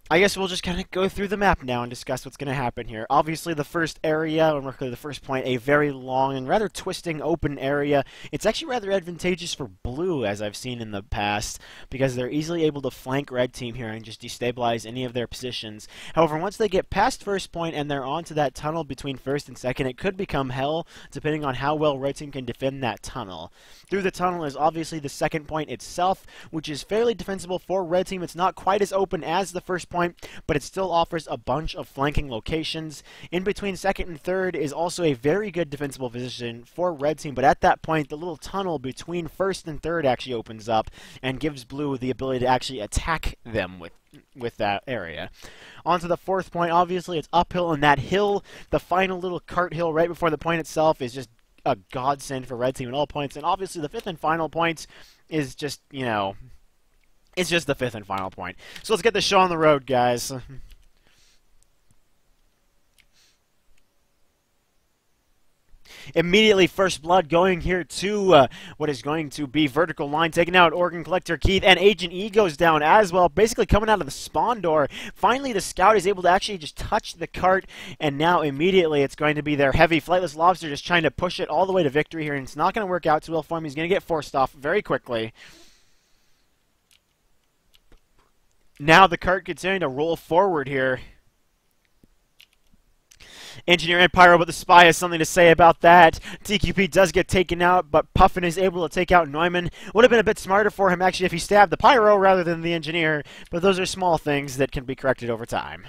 I guess we'll just kind of go through the map now and discuss what's going to happen here. Obviously, the first area, or the first point, a very long and rather twisting open area. It's actually rather advantageous for blue, as I've seen in the past, because they're easily able to flank red team here and just destabilize any of their positions. However, once they get past first point and they're onto that tunnel between first and second, it could become hell, depending on how well red team can defend that tunnel. Through the tunnel is obviously the second point itself, which is fairly defensible for red team. It's not quite as open as the first point, point, but it still offers a bunch of flanking locations. In between second and third is also a very good defensible position for red team, but at that point, the little tunnel between first and third actually opens up and gives blue the ability to actually attack them with that area. On to the fourth point, obviously it's uphill, and that hill, the final little cart hill right before the point itself, is just a godsend for red team at all points. And obviously the fifth and final point is just, you know, it's just the fifth and final point. So let's get the show on the road, guys. Immediately, first blood going here to what is going to be vertical line, taking out Organ Collector Keith, and Agent E goes down as well, basically coming out of the spawn door. Finally, the scout is able to actually just touch the cart, and now immediately it's going to be their heavy Flightless Lobster just trying to push it all the way to victory here, and it's not going to work out too well for him. He's going to get forced off very quickly. Now the cart continuing to roll forward here. Engineer and Pyro, but the Spy has something to say about that. TQP does get taken out, but Puffin is able to take out Neumann. Would have been a bit smarter for him, actually, if he stabbed the Pyro rather than the Engineer, but those are small things that can be corrected over time.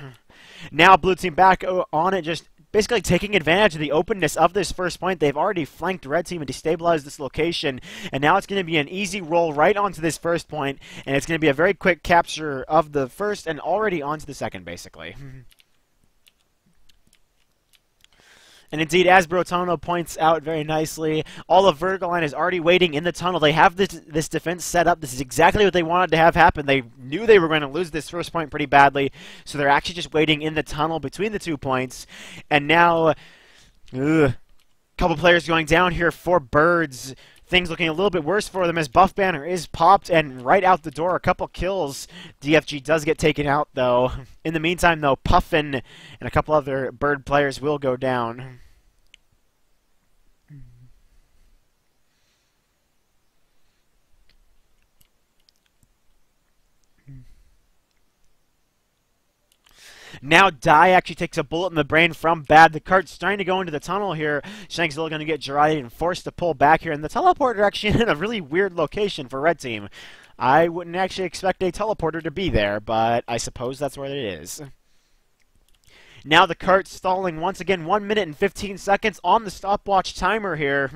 Now Blue Team back on it, just basically taking advantage of the openness of this first point. They've already flanked Red Team and destabilized this location, and now it's going to be an easy roll right onto this first point, and it's going to be a very quick capture of the first and already onto the second, basically. And indeed, as Brotono points out very nicely, all of Vertical Line is already waiting in the tunnel. They have this defense set up. This is exactly what they wanted to have happen. They knew they were going to lose this first point pretty badly, so they're actually just waiting in the tunnel between the 2 points. And now, a couple players going down here for Birds. Things looking a little bit worse for them as Buff Banner is popped, and right out the door, a couple kills. DFG does get taken out, though. In the meantime, though, Puffin and a couple other Bird players will go down. Now Dai actually takes a bullet in the brain from Bad. The cart's starting to go into the tunnel here. Shankzilla going to get Jiraiya and forced to pull back here. And the teleporter actually in a really weird location for Red Team. I wouldn't actually expect a teleporter to be there, but I suppose that's where it is. Now the cart stalling once again, 1 minute and 15 seconds on the stopwatch timer here.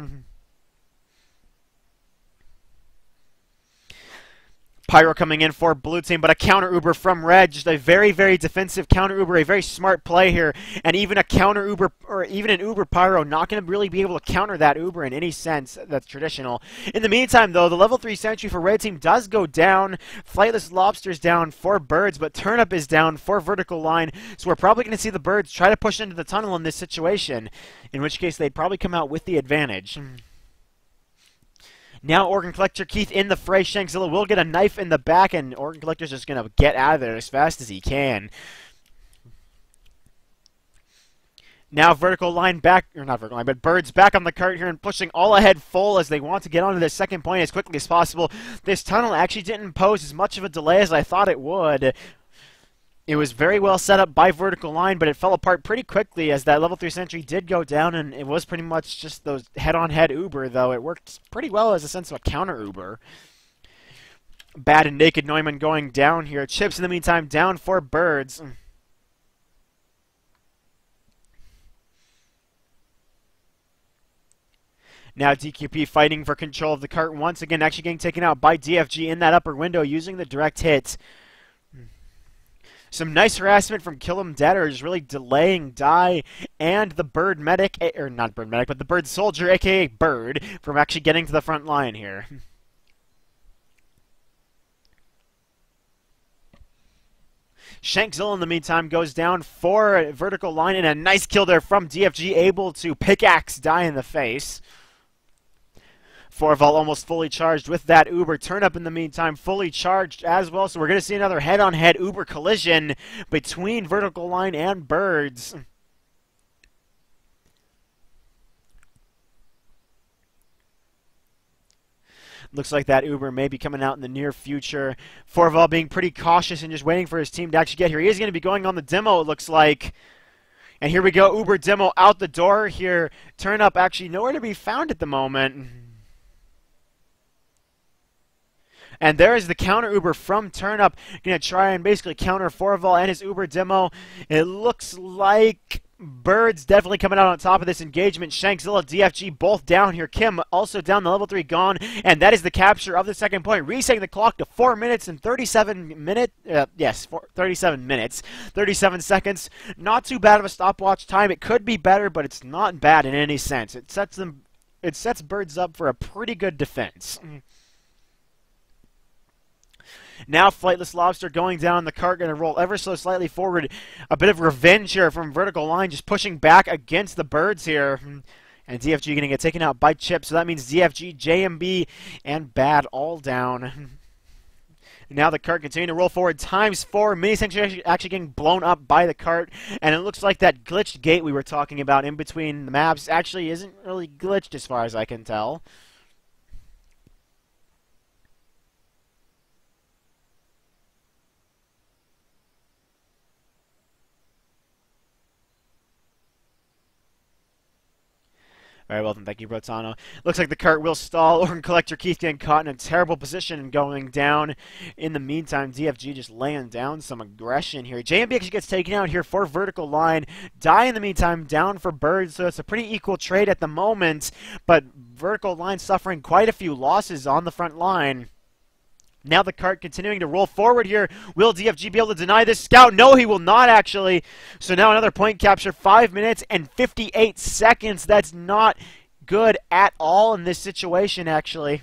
Pyro coming in for Blue Team, but a counter Uber from Red. Just a very, very defensive counter Uber, a very smart play here. And even a counter Uber, or even an Uber Pyro, not going to really be able to counter that Uber in any sense that's traditional. In the meantime, though, the level 3 sentry for Red Team does go down. Flightless Lobster's down for Birds, but Turnip is down for Vertical Line. So we're probably going to see the Birds try to push into the tunnel in this situation, in which case they'd probably come out with the advantage. Now Organ Collector Keith in the fray. Shankzilla will get a knife in the back, and Organ Collector's just going to get out of there as fast as he can. Now Vertical Line back, or not Vertical Line, but Birds back on the cart here and pushing all ahead full as they want to get onto the second point as quickly as possible. This tunnel actually didn't pose as much of a delay as I thought it would. It was very well set up by Vertical Line, but it fell apart pretty quickly as that level 3 sentry did go down, and it was pretty much just those head-on-head Uber, though it worked pretty well as a sense of a counter Uber. Bad and Naked Neumann going down here. Chips, in the meantime, down for Birds. Now DQP fighting for control of the cart once again, actually getting taken out by DFG in that upper window using the direct hit. Some nice harassment from Kill 'Em Dead, or just really delaying Dai and the Bird Medic, or not Bird Medic, but the Bird Soldier, aka Bird, from actually getting to the front line here. Shankzilla, in the meantime, goes down for Vertical Line, and a nice kill there from DFG, able to pickaxe Dai in the face. Forval almost fully charged with that Uber. Turnip, in the meantime, fully charged as well. So we're going to see another head-on-head Uber collision between Vertical Line and Birds. Looks like that Uber may be coming out in the near future. Forval being pretty cautious and just waiting for his team to actually get here. He is going to be going on the demo, it looks like. And here we go, Uber demo out the door here. Turnip actually nowhere to be found at the moment. And there is the counter Uber from Turnup. Going to try and basically counter Forval and his Uber demo. It looks like Bird's definitely coming out on top of this engagement. Shankzilla, DFG both down here. Kim also down, the level 3 gone. And that is the capture of the second point, resetting the clock to 4 minutes and 37 minutes. 37 minutes, 37 seconds. Not too bad of a stopwatch time. It could be better, but it's not bad in any sense. It sets Birds up for a pretty good defense. Now Flightless Lobster going down, the cart going to roll ever so slightly forward. A bit of revenge here from Vertical Line, just pushing back against the Birds here. And DFG going to get taken out by Chip, so that means DFG, JMB, and Bad all down. Now the cart continuing to roll forward times 4. Mini Sanctuary actually getting blown up by the cart. And it looks like that glitched gate we were talking about in between the maps actually isn't really glitched as far as I can tell. Very well then, thank you, Brotano. Looks like the cart will stall. Organ Collector Keith getting caught in a terrible position and going down. In the meantime, DFG just laying down some aggression here. JMB actually gets taken out here for Vertical Line. Die in the meantime, down for Birds, so it's a pretty equal trade at the moment. But Vertical Line suffering quite a few losses on the front line. Now the cart continuing to roll forward here. Will DFG be able to deny this scout? No, he will not actually. So now another point capture. 5 minutes and 58 seconds. That's not good at all in this situation, actually.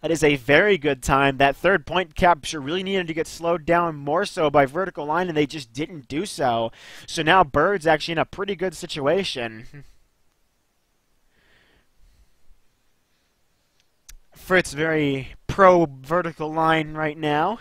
That is a very good time. That third point capture really needed to get slowed down more so by Vertical Line, and they just didn't do so. So now Bird's actually in a pretty good situation. Fritz very pro Vertical Line right now.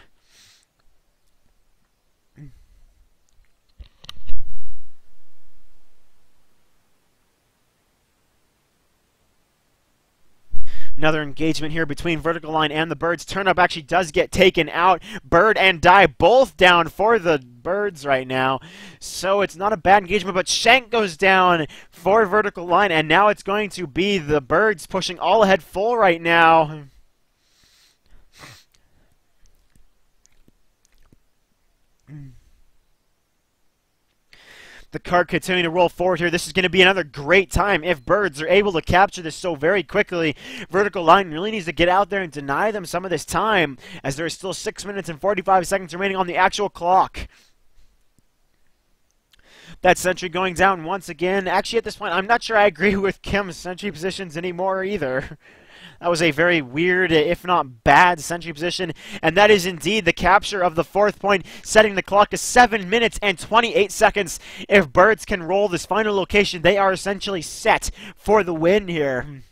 Another engagement here between Vertical Line and the Birds. Turnup actually does get taken out. Bird and Die both down for the Birds right now. So it's not a bad engagement, but Shank goes down for Vertical Line, and now it's going to be the Birds pushing all ahead full right now. The cart continuing to roll forward here. This is going to be another great time if Birds are able to capture this so very quickly. Vertical Line really needs to get out there and deny them some of this time, as there is still 6 minutes and 45 seconds remaining on the actual clock. That sentry going down once again. Actually, at this point, I'm not sure I agree with Kim's sentry positions anymore either. That was a very weird, if not bad, sentry position. And that is indeed the capture of the fourth point, setting the clock to 7 minutes and 28 seconds. If Birds can roll this final location, they are essentially set for the win here.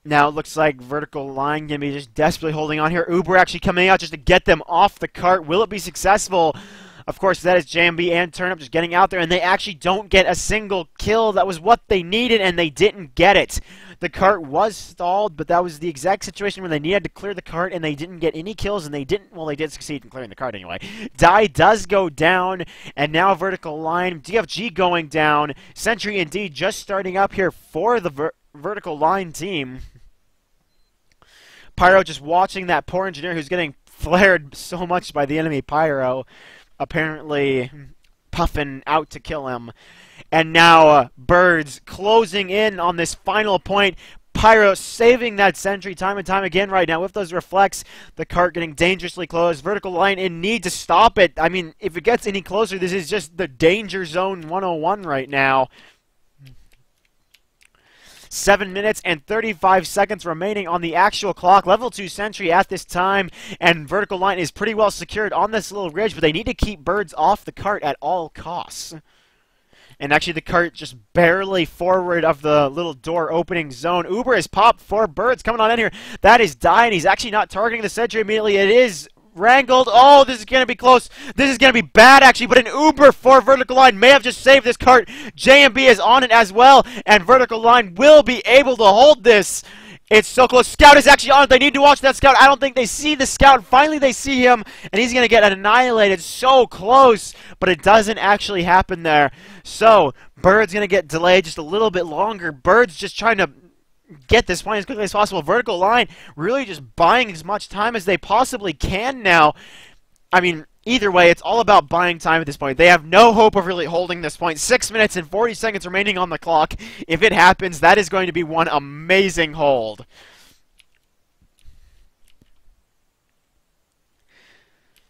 Now it looks like Vertical Line going to be just desperately holding on here. Uber actually coming out just to get them off the cart. Will it be successful? Of course, that is JMB and Turnup just getting out there, and they actually don't get a single kill. That was what they needed, and they didn't get it. The cart was stalled, but that was the exact situation where they needed to clear the cart, and they didn't get any kills, and they didn't, well, they did succeed in clearing the cart anyway. Die does go down, and now Vertical Line, DFG going down. Sentry indeed just starting up here for the Vertical Line team. Pyro just watching that poor engineer who's getting flared so much by the enemy Pyro, apparently puffing out to kill him. And now Birds closing in on this final point. Pyro saving that sentry time and time again right now with those reflects. The cart getting dangerously close. Vertical Line in need to stop it. I mean, if it gets any closer, this is just the danger zone 101 right now. 7 minutes and 35 seconds remaining on the actual clock. Level 2 sentry at this time, and Vertical Line is pretty well secured on this little ridge, but they need to keep Birds off the cart at all costs. And actually the cart just barely forward of the little door opening zone. Uber is popped for Birds coming on in here. That is Die, and he's actually not targeting the sentry immediately. It is wrangled. Oh, this is going to be close. This is going to be bad, actually, but an Uber for Vertical Line may have just saved this cart. JMB is on it as well, and Vertical Line will be able to hold this. It's so close. Scout is actually on it. They need to watch that Scout. I don't think they see the Scout. Finally, they see him, and he's going to get annihilated. So close, but it doesn't actually happen there. So, Bird's going to get delayed just a little bit longer. Bird's just trying to get this point as quickly as possible. Vertical Line really just buying as much time as they possibly can now. I mean, either way, it's all about buying time at this point. They have no hope of really holding this point. 6 minutes and 40 seconds remaining on the clock. If it happens, that is going to be one amazing hold.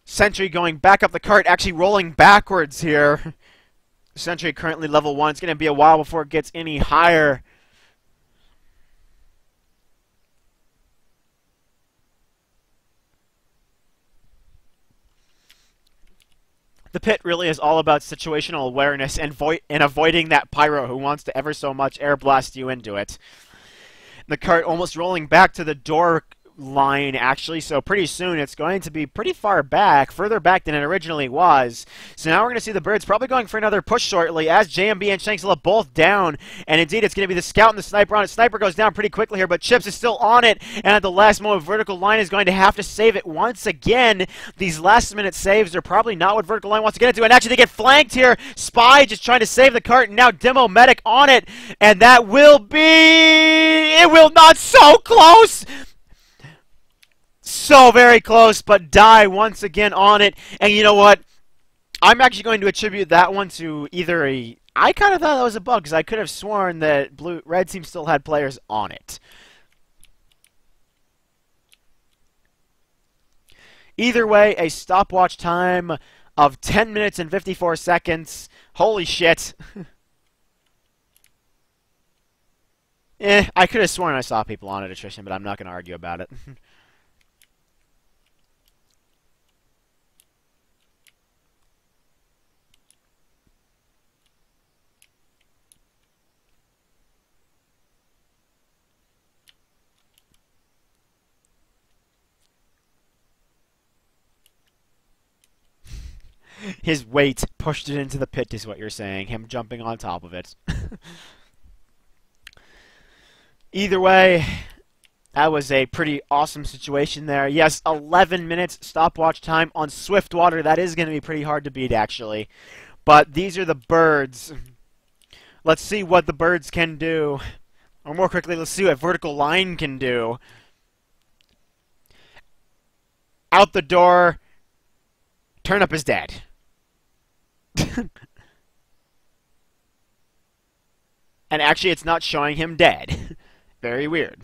Sentry going back up the cart, actually rolling backwards here. Sentry currently level 1. It's going to be a while before it gets any higher. The pit really is all about situational awareness and avoiding that pyro who wants to ever so much air blast you into it. The cart almost rolling back to the door line, actually, so pretty soon it's going to be pretty far back, further back than it originally was. So now we're going to see the Birds probably going for another push shortly as JMB and Shanksilla both down, and indeed it's going to be the Scout and the Sniper on it. Sniper goes down pretty quickly here, but Chips is still on it, and at the last moment, Vertical Line is going to have to save it once again. These last-minute saves are probably not what Vertical Line wants to get into, and actually they get flanked here. Spy just trying to save the cart, and now Demo Medic on it, and that will be... It will not, so close! So very close, but Die once again on it. And you know what? I'm actually going to attribute that one to either a... I kind of thought that was a bug, because I could have sworn that Red Team still had players on it. Either way, a stopwatch time of 10 minutes and 54 seconds. Holy shit. I could have sworn I saw people on it, attrition, but I'm not going to argue about it. His weight pushed it into the pit is what you're saying. Him jumping on top of it. Either way, that was a pretty awesome situation there. Yes, 11 minutes stopwatch time on Swiftwater. That is going to be pretty hard to beat, actually. But these are the Birds. Let's see what the Birds can do. Or more quickly, let's see what Vertical Line can do. Out the door. Turnip is dead. And actually, it's not showing him dead. Very weird.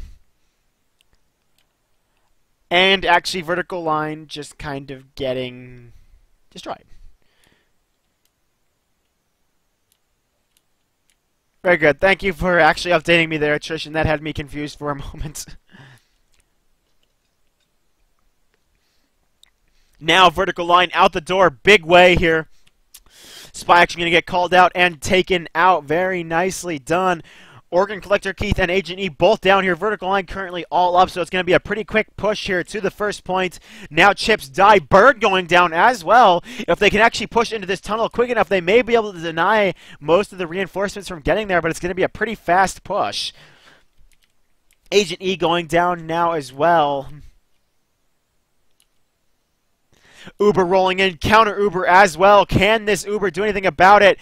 And actually, Vertical Line just kind of getting destroyed. Very good. Thank you for actually updating me there, Attrition. That had me confused for a moment. Now, Vertical Line out the door. Big way here. Spy actually going to get called out and taken out. Very nicely done. Organ Collector Keith and Agent E both down here. Vertical Line currently all up, so it's going to be a pretty quick push here to the first point. Now Chips Die. Bird going down as well. If they can actually push into this tunnel quick enough, they may be able to deny most of the reinforcements from getting there, but it's going to be a pretty fast push. Agent E going down now as well. Uber rolling in, counter Uber as well. Can this Uber do anything about it?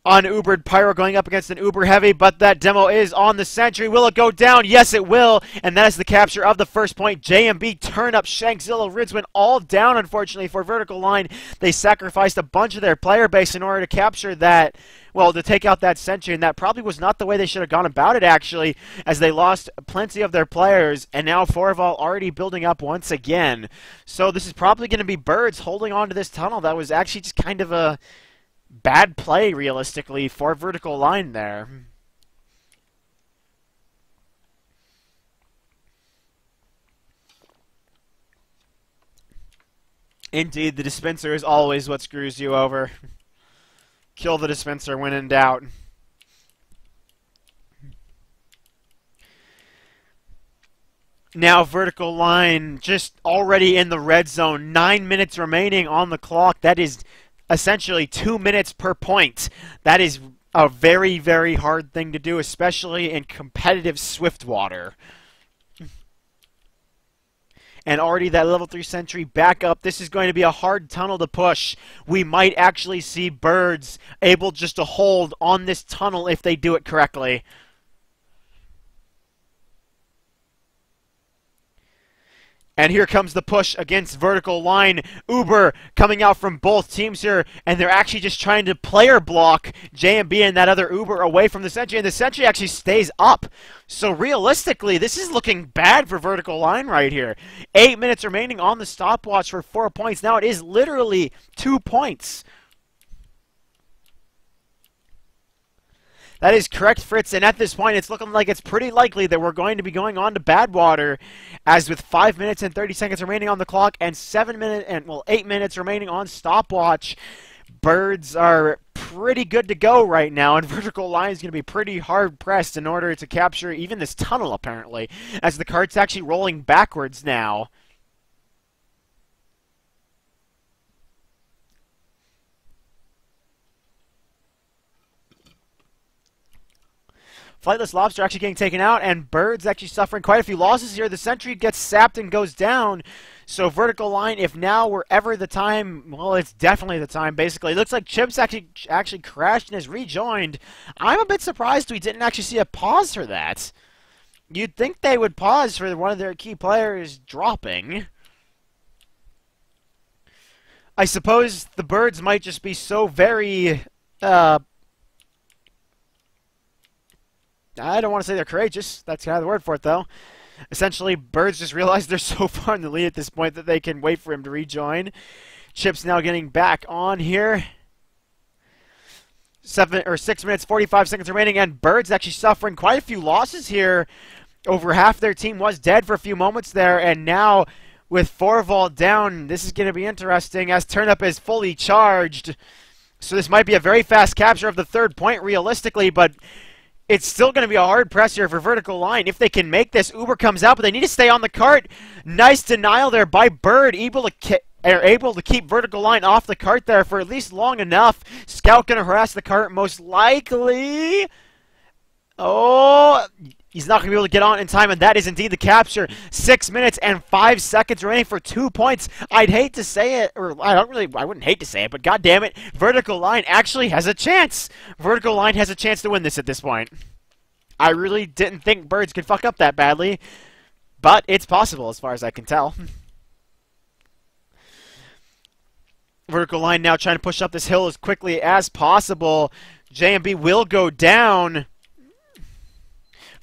Unubered Pyro going up against an Uber Heavy, but that demo is on the Sentry. Will it go down? Yes, it will. And that is the capture of the first point. JMB, Turnip, Shankzilla, Ridswin all down, unfortunately, for Vertical Line. They sacrificed a bunch of their player base in order to capture that, well, to take out that Sentry, and that probably was not the way they should have gone about it, actually, as they lost plenty of their players, and now Forval already building up once again. So this is probably going to be Birds holding on to this tunnel. That was actually just kind of a bad play, realistically, for Vertical Line there. Indeed, the dispenser is always what screws you over. Kill the dispenser when in doubt. Now Vertical Line just already in the red zone. 9 minutes remaining on the clock. That is essentially 2 minutes per point. That is a very, very hard thing to do, especially in competitive Swiftwater. and already that level 3 sentry back up. This is going to be a hard tunnel to push. We might actually see Birds able just to hold on this tunnel if they do it correctly. And here comes the push against vertical line. Uber coming out from both teams here, and they're actually just trying to player block JMB and that other Uber away from the sentry, and the sentry actually stays up. So realistically, this is looking bad for vertical line right here. 8 minutes remaining on the stopwatch for 4 points. Now it is literally 2 points. That is correct, Fritz, and at this point, it's looking like it's pretty likely that we're going to be going on to Badwater, as with 5 minutes and 30 seconds remaining on the clock and 8 minutes remaining on stopwatch, Birds are pretty good to go right now, and vertical line is going to be pretty hard pressed in order to capture even this tunnel, apparently, as the cart's actually rolling backwards now. Flightless Lobster actually getting taken out, and Birds actually suffering quite a few losses here. The sentry gets sapped and goes down. So vertical line, if now were ever the time, well, it's definitely the time, basically. It looks like Chips actually crashed and has rejoined. I'm a bit surprised we didn't actually see a pause for that. You'd think they would pause for one of their key players dropping. I suppose the Birds might just be so very, I don't want to say they're courageous. That's kind of the word for it, though. Essentially, Birds just realized they're so far in the lead at this point that they can wait for him to rejoin. Chips now getting back on here. 6 minutes, 45 seconds remaining, and Birds actually suffering quite a few losses here. Over half their team was dead for a few moments there, and now with 4 vault down, this is going to be interesting as Turnup is fully charged. So this might be a very fast capture of the 3rd point realistically, but it's still going to be a hard press here for vertical line. If they can make this, Uber comes out, but they need to stay on the cart. Nice denial there by Bird, able to keep vertical line off the cart there for at least long enough. Scout going to harass the cart most likely. Oh, he's not going to be able to get on in time, and that is indeed the capture. 6 minutes and 5 seconds remaining for 2 points. I'd hate to say it, or I wouldn't hate to say it, but god damn it, vertical line actually has a chance. Vertical line has a chance to win this at this point. I really didn't think Birds could fuck up that badly, but it's possible as far as I can tell. Vertical line now trying to push up this hill as quickly as possible. JMB will go down.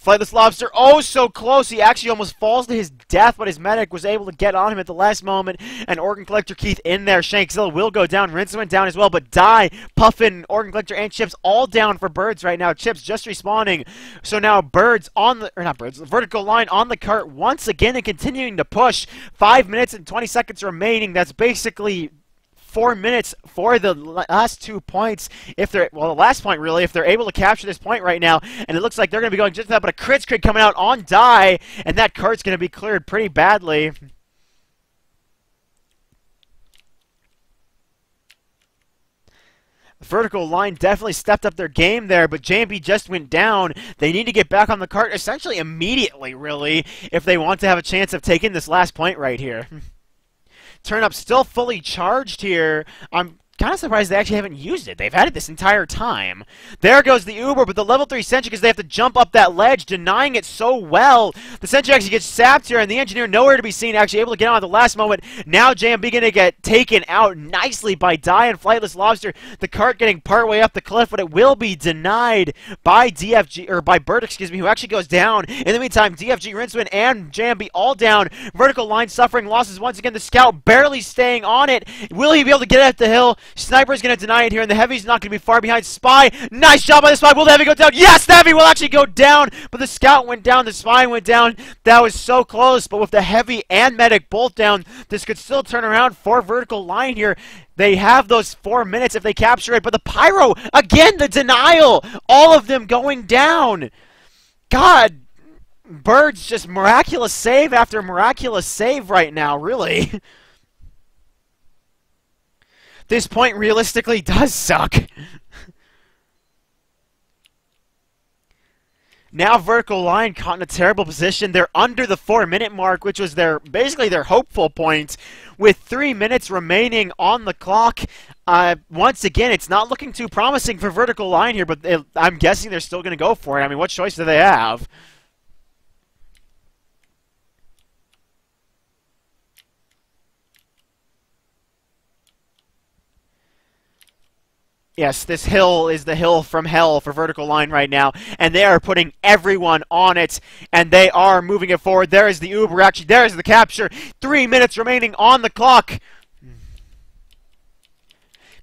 Flightless Lobster, oh so close, he actually almost falls to his death, but his medic was able to get on him at the last moment, and Organ Collector Keith in there. Shankzilla will go down, Rinse went down as well, but Die, Puffin, Organ Collector, and Chips all down for Birds right now. Chips just respawning, so now Birds on the, or not Birds, vertical line on the cart once again and continuing to push. 5 minutes and 20 seconds remaining, that's basically 4 minutes for the last 2 points. If they're, well, the last point really, if they're able to capture this point right now, and it looks like they're going to be going just that, but a crit coming out on Die, and that cart's going to be cleared pretty badly. Vertical line definitely stepped up their game there, but JMB just went down. They need to get back on the cart essentially immediately, really, if they want to have a chance of taking this last point right here. Turnup still fully charged here. I'm kind of surprised they actually haven't used it. They've had it this entire time. There goes the Uber, but the level 3 sentry, because they have to jump up that ledge, denying it so well. The sentry actually gets sapped here, and the engineer nowhere to be seen, actually able to get on at the last moment. Now JMB going to get taken out nicely by Die and Flightless Lobster. The cart getting partway up the cliff, but it will be denied by DFG, or by Bird, excuse me, who actually goes down. In the meantime, DFG, Rinswin, and JMB all down. Vertical line suffering losses once again. The Scout barely staying on it. Will he be able to get up the hill? Sniper's going to deny it here, and the Heavy's not going to be far behind. Spy, nice job by the Spy. Will the Heavy go down? Yes, the Heavy will actually go down, but the Scout went down, the Spy went down. That was so close, but with the Heavy and Medic both down, this could still turn around for vertical line here. They have those 4 minutes if they capture it, but the Pyro, again, the denial. All of them going down. God, Birds just miraculous save after miraculous save right now, really. This point realistically does suck. Now Vertical Line caught in a terrible position. They're under the 4-minute mark, which was basically their hopeful point, with 3 minutes remaining on the clock. Once again, it's not looking too promising for Vertical Line here, but I'm guessing they're still going to go for it. I mean, what choice do they have? Yes, this hill is the hill from hell for Vertical Line right now, and they are putting everyone on it, and they are moving it forward. There is the Uber, actually, there is the capture. 3 minutes remaining on the clock.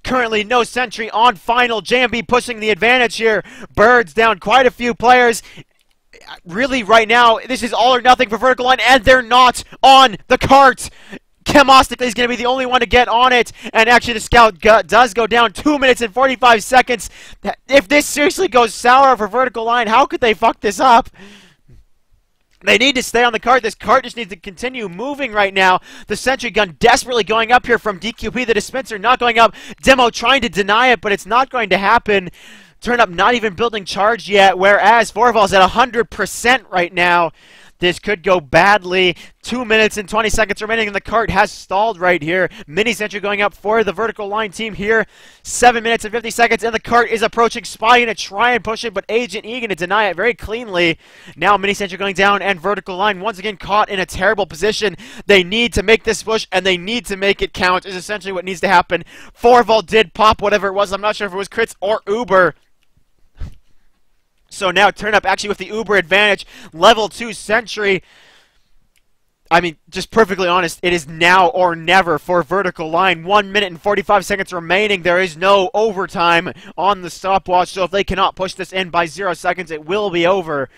Currently, no sentry on final. JMB pushing the advantage here. Birds down quite a few players. Really, right now, this is all or nothing for Vertical Line, and they're not on the cart. Chemostically is going to be the only one to get on it, and actually the scout does go down. 2 minutes and 45 seconds. If this seriously goes sour for Vertical Line, how could they fuck this up? They need to stay on the cart. This cart just needs to continue moving right now. The sentry gun desperately going up here from DQP. The dispenser not going up. Demo trying to deny it, but it's not going to happen. Turn Up not even building charge yet, whereas Forval's at 100% right now. This could go badly. 2 minutes and 20 seconds remaining, and the cart has stalled right here. Mini sentry going up for the Vertical Line team here. 7 minutes and 50 seconds, and the cart is approaching. Spy going to try and push it, but Agent E going to deny it very cleanly. Now Mini sentry going down, and Vertical Line once again caught in a terrible position. They need to make this push, and they need to make it count, is essentially what needs to happen. Forval did pop whatever it was. I'm not sure if it was crits or Uber. So now Turn Up actually with the Uber advantage. Level 2 sentry. I mean, just perfectly honest, it is now or never for Vertical Line. 1 minute and 45 seconds remaining. There is no overtime on the stopwatch, so if they cannot push this in by 0 seconds, it will be over.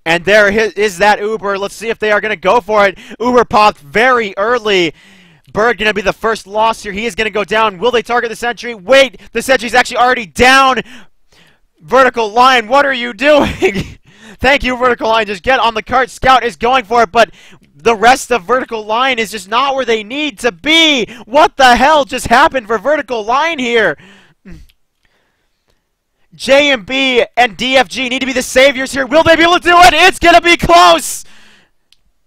And there is that Uber. Let's see if they are going to go for it. Uber popped very early. Bird going to be the first loss here. He is going to go down. Will they target the sentry? Wait, the sentry's actually already down. Vertical Line, what are you doing? Thank you, Vertical Line. Just get on the cart. Scout is going for it, but the rest of Vertical Line is just not where they need to be. What the hell just happened for Vertical Line here? JMB and DFG need to be the saviors here. Will they be able to do it? It's going to be close.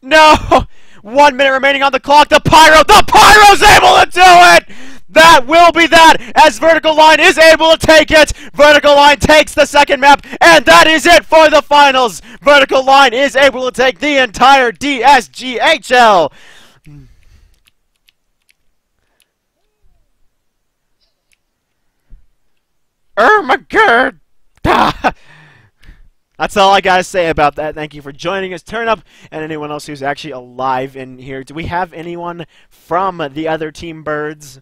No. 1 minute remaining on the clock. The Pyro's able to do it! That will be that, as Vertical Line is able to take it. Vertical Line takes the second map, and that is it for the finals. Vertical Line is able to take the entire DSGHL. ErMahGurdBurdz. That's all I gotta say about that. Thank you for joining us, Turn Up, and anyone else who's actually alive in here. Do we have anyone from the other team Birds?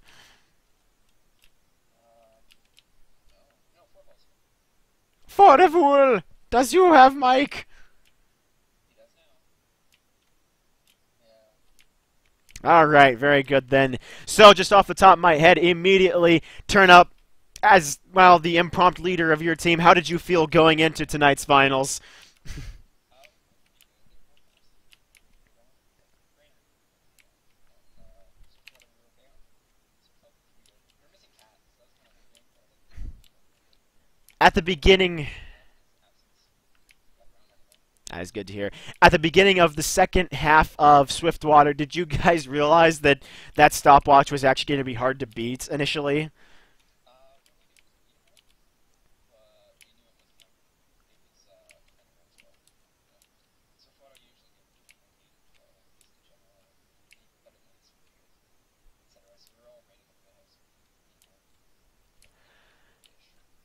Forever, does you have Mike? Alright, very good then. So, just off the top of my head, immediately, Turn Up, as, well, the impromptu leader of your team, how did you feel going into tonight's finals? At the beginning... That is good to hear. At the beginning of the second half of Swiftwater, did you guys realize that that stopwatch was actually going to be hard to beat initially?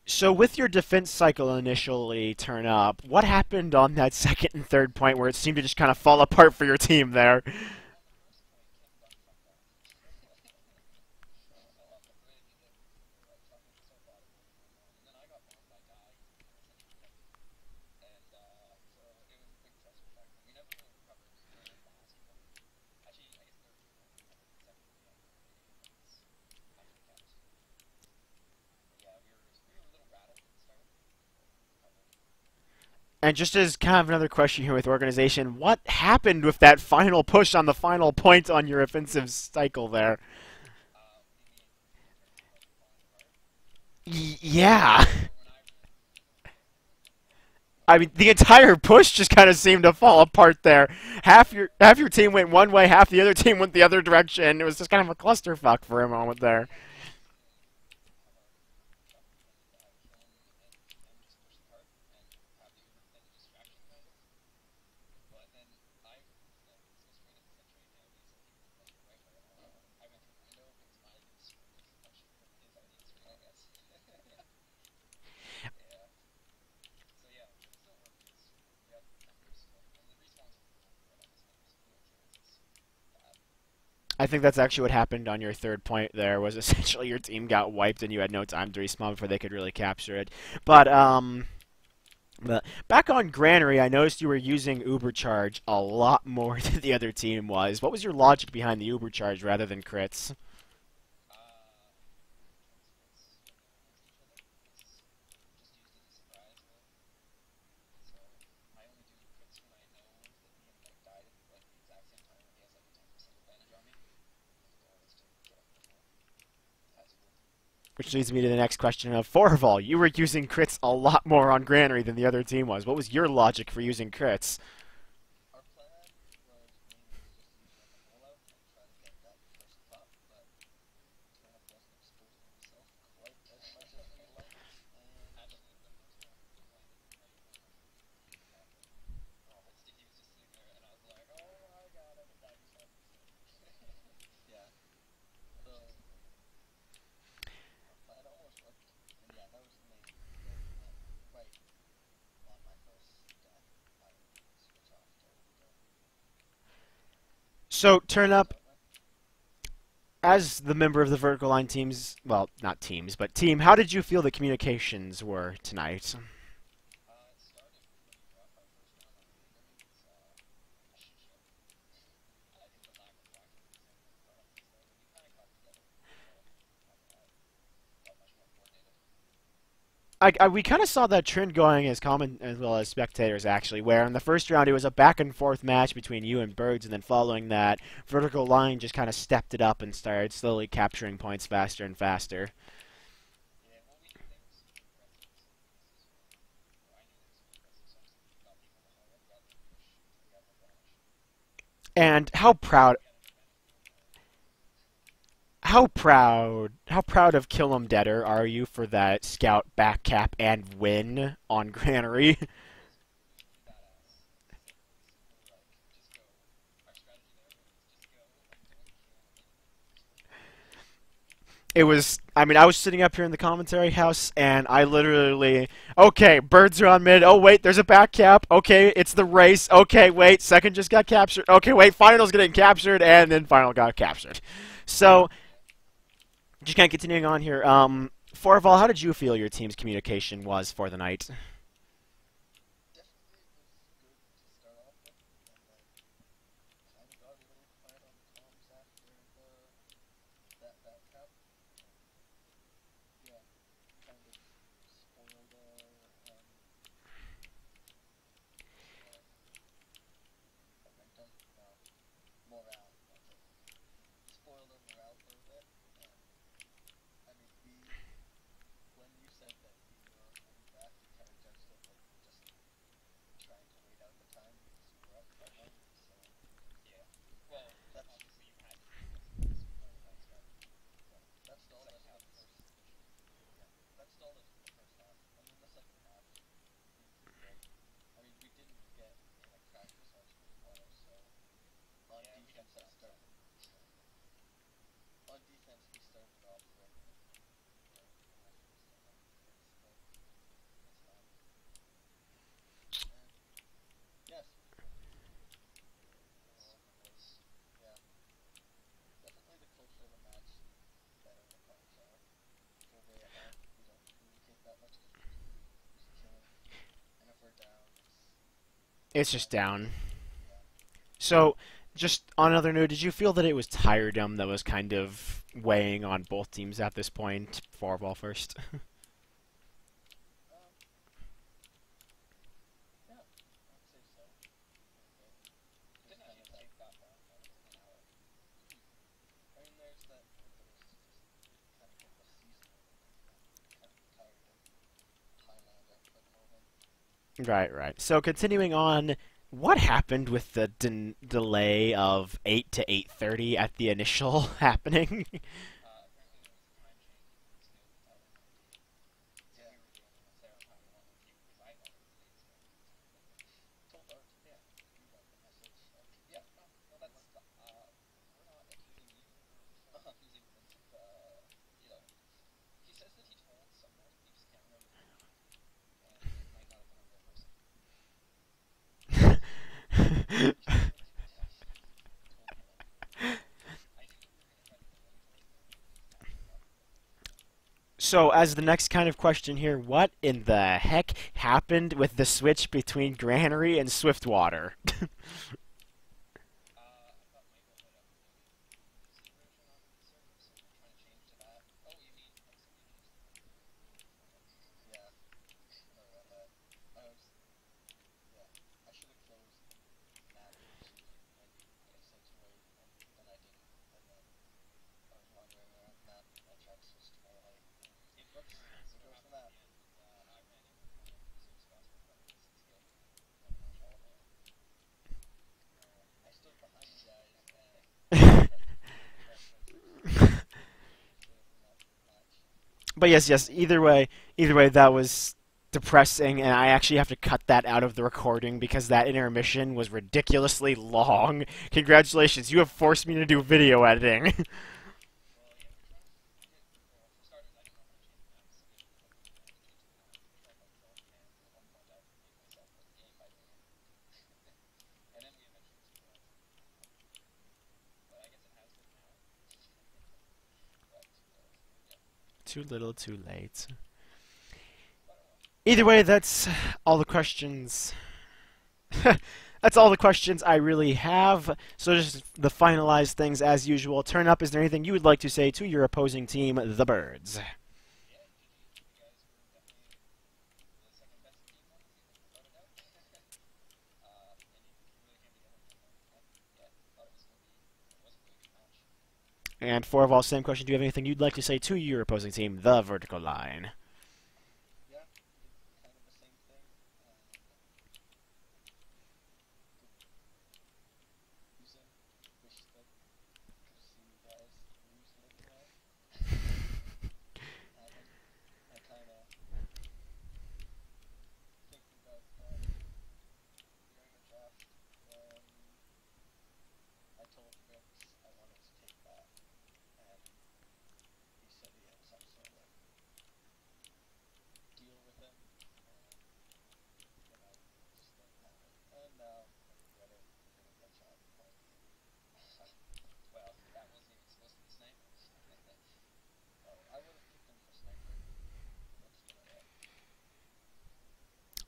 So with your defense cycle initially Turn Up, what happened on that second and third point where it seemed to just kind of fall apart for your team there? And just as kind of another question here with organization, what happened with that final push on the final point on your offensive cycle there? Yeah. I mean, the entire push just kind of seemed to fall apart there. Half your team went one way, half the other team went the other direction. It was just kind of a clusterfuck for a moment there. I think that's actually what happened on your third point there, was essentially your team got wiped and you had no time to respawn before they could really capture it. But back on Granary, I noticed you were using Ubercharge a lot more than the other team was. What was your logic behind the Ubercharge rather than crits? Which leads me to the next question of Forval. You were using crits a lot more on Granary than the other team was. What was your logic for using crits? So, turn up, as the member of the vertical line teams, well, not teams, but team, how did you feel the communications were tonight? We kind of saw that trend going as comment as well as spectators, actually, where in the first round it was a back and forth match between you and Birds, and then following that, Vertical Line just kind of stepped it up and started slowly capturing points faster and faster. And how proud of Kill 'em Deader are you for that scout back cap and win on Granary? It was, I mean, I was sitting up here in the commentary house and I literally, okay, Birds are on mid. Oh wait, there's a back cap. Okay, it's the race. Okay, wait, second just got captured. Okay, wait, final's getting captured, and then final got captured. So, just kind of continuing on here. Forval, how did you feel your team's communication was for the night? It's just down. So, just on another note, did you feel that it was tiredom that was kind of weighing on both teams at this point? Forval first. Right, right. So continuing on, what happened with the delay of 8 to 8:30 at the initial happening? So, as the next kind of question here, what in the heck happened with the switch between Granary and Swiftwater? But yes, yes. Either way, that was depressing, and I actually have to cut that out of the recording because that intermission was ridiculously long. Congratulations, you have forced me to do video editing. Too little, too late. Either way, that's all the questions. That's all the questions I really have. So just the finalized things as usual. Turn up. Is there anything you would like to say to your opposing team, the Birds? And for all, same question. Do you have anything you'd like to say to your opposing team, the Vertical Line?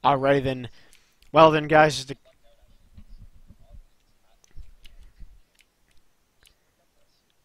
Alrighty then. Well then, guys,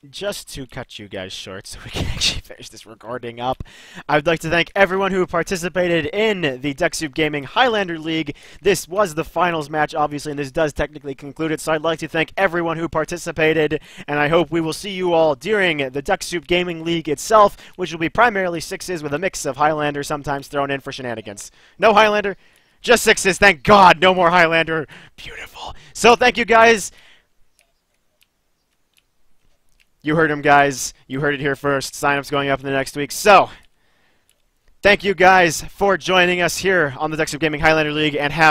just to cut you guys short so we can actually finish this recording up, I'd like to thank everyone who participated in the DuckSoup Gaming Highlander League. This was the finals match, obviously, and this does technically conclude it, so I'd like to thank everyone who participated, and I hope we will see you all during the DuckSoup Gaming League itself, which will be primarily sixes with a mix of Highlander sometimes thrown in for shenanigans. No Highlander, just sixes, thank God, no more Highlander. Beautiful. So thank you guys. You heard him, guys. You heard it here first. Sign-ups going up in the next week. So, thank you guys for joining us here on the DuckSoup Gaming Highlander League, and have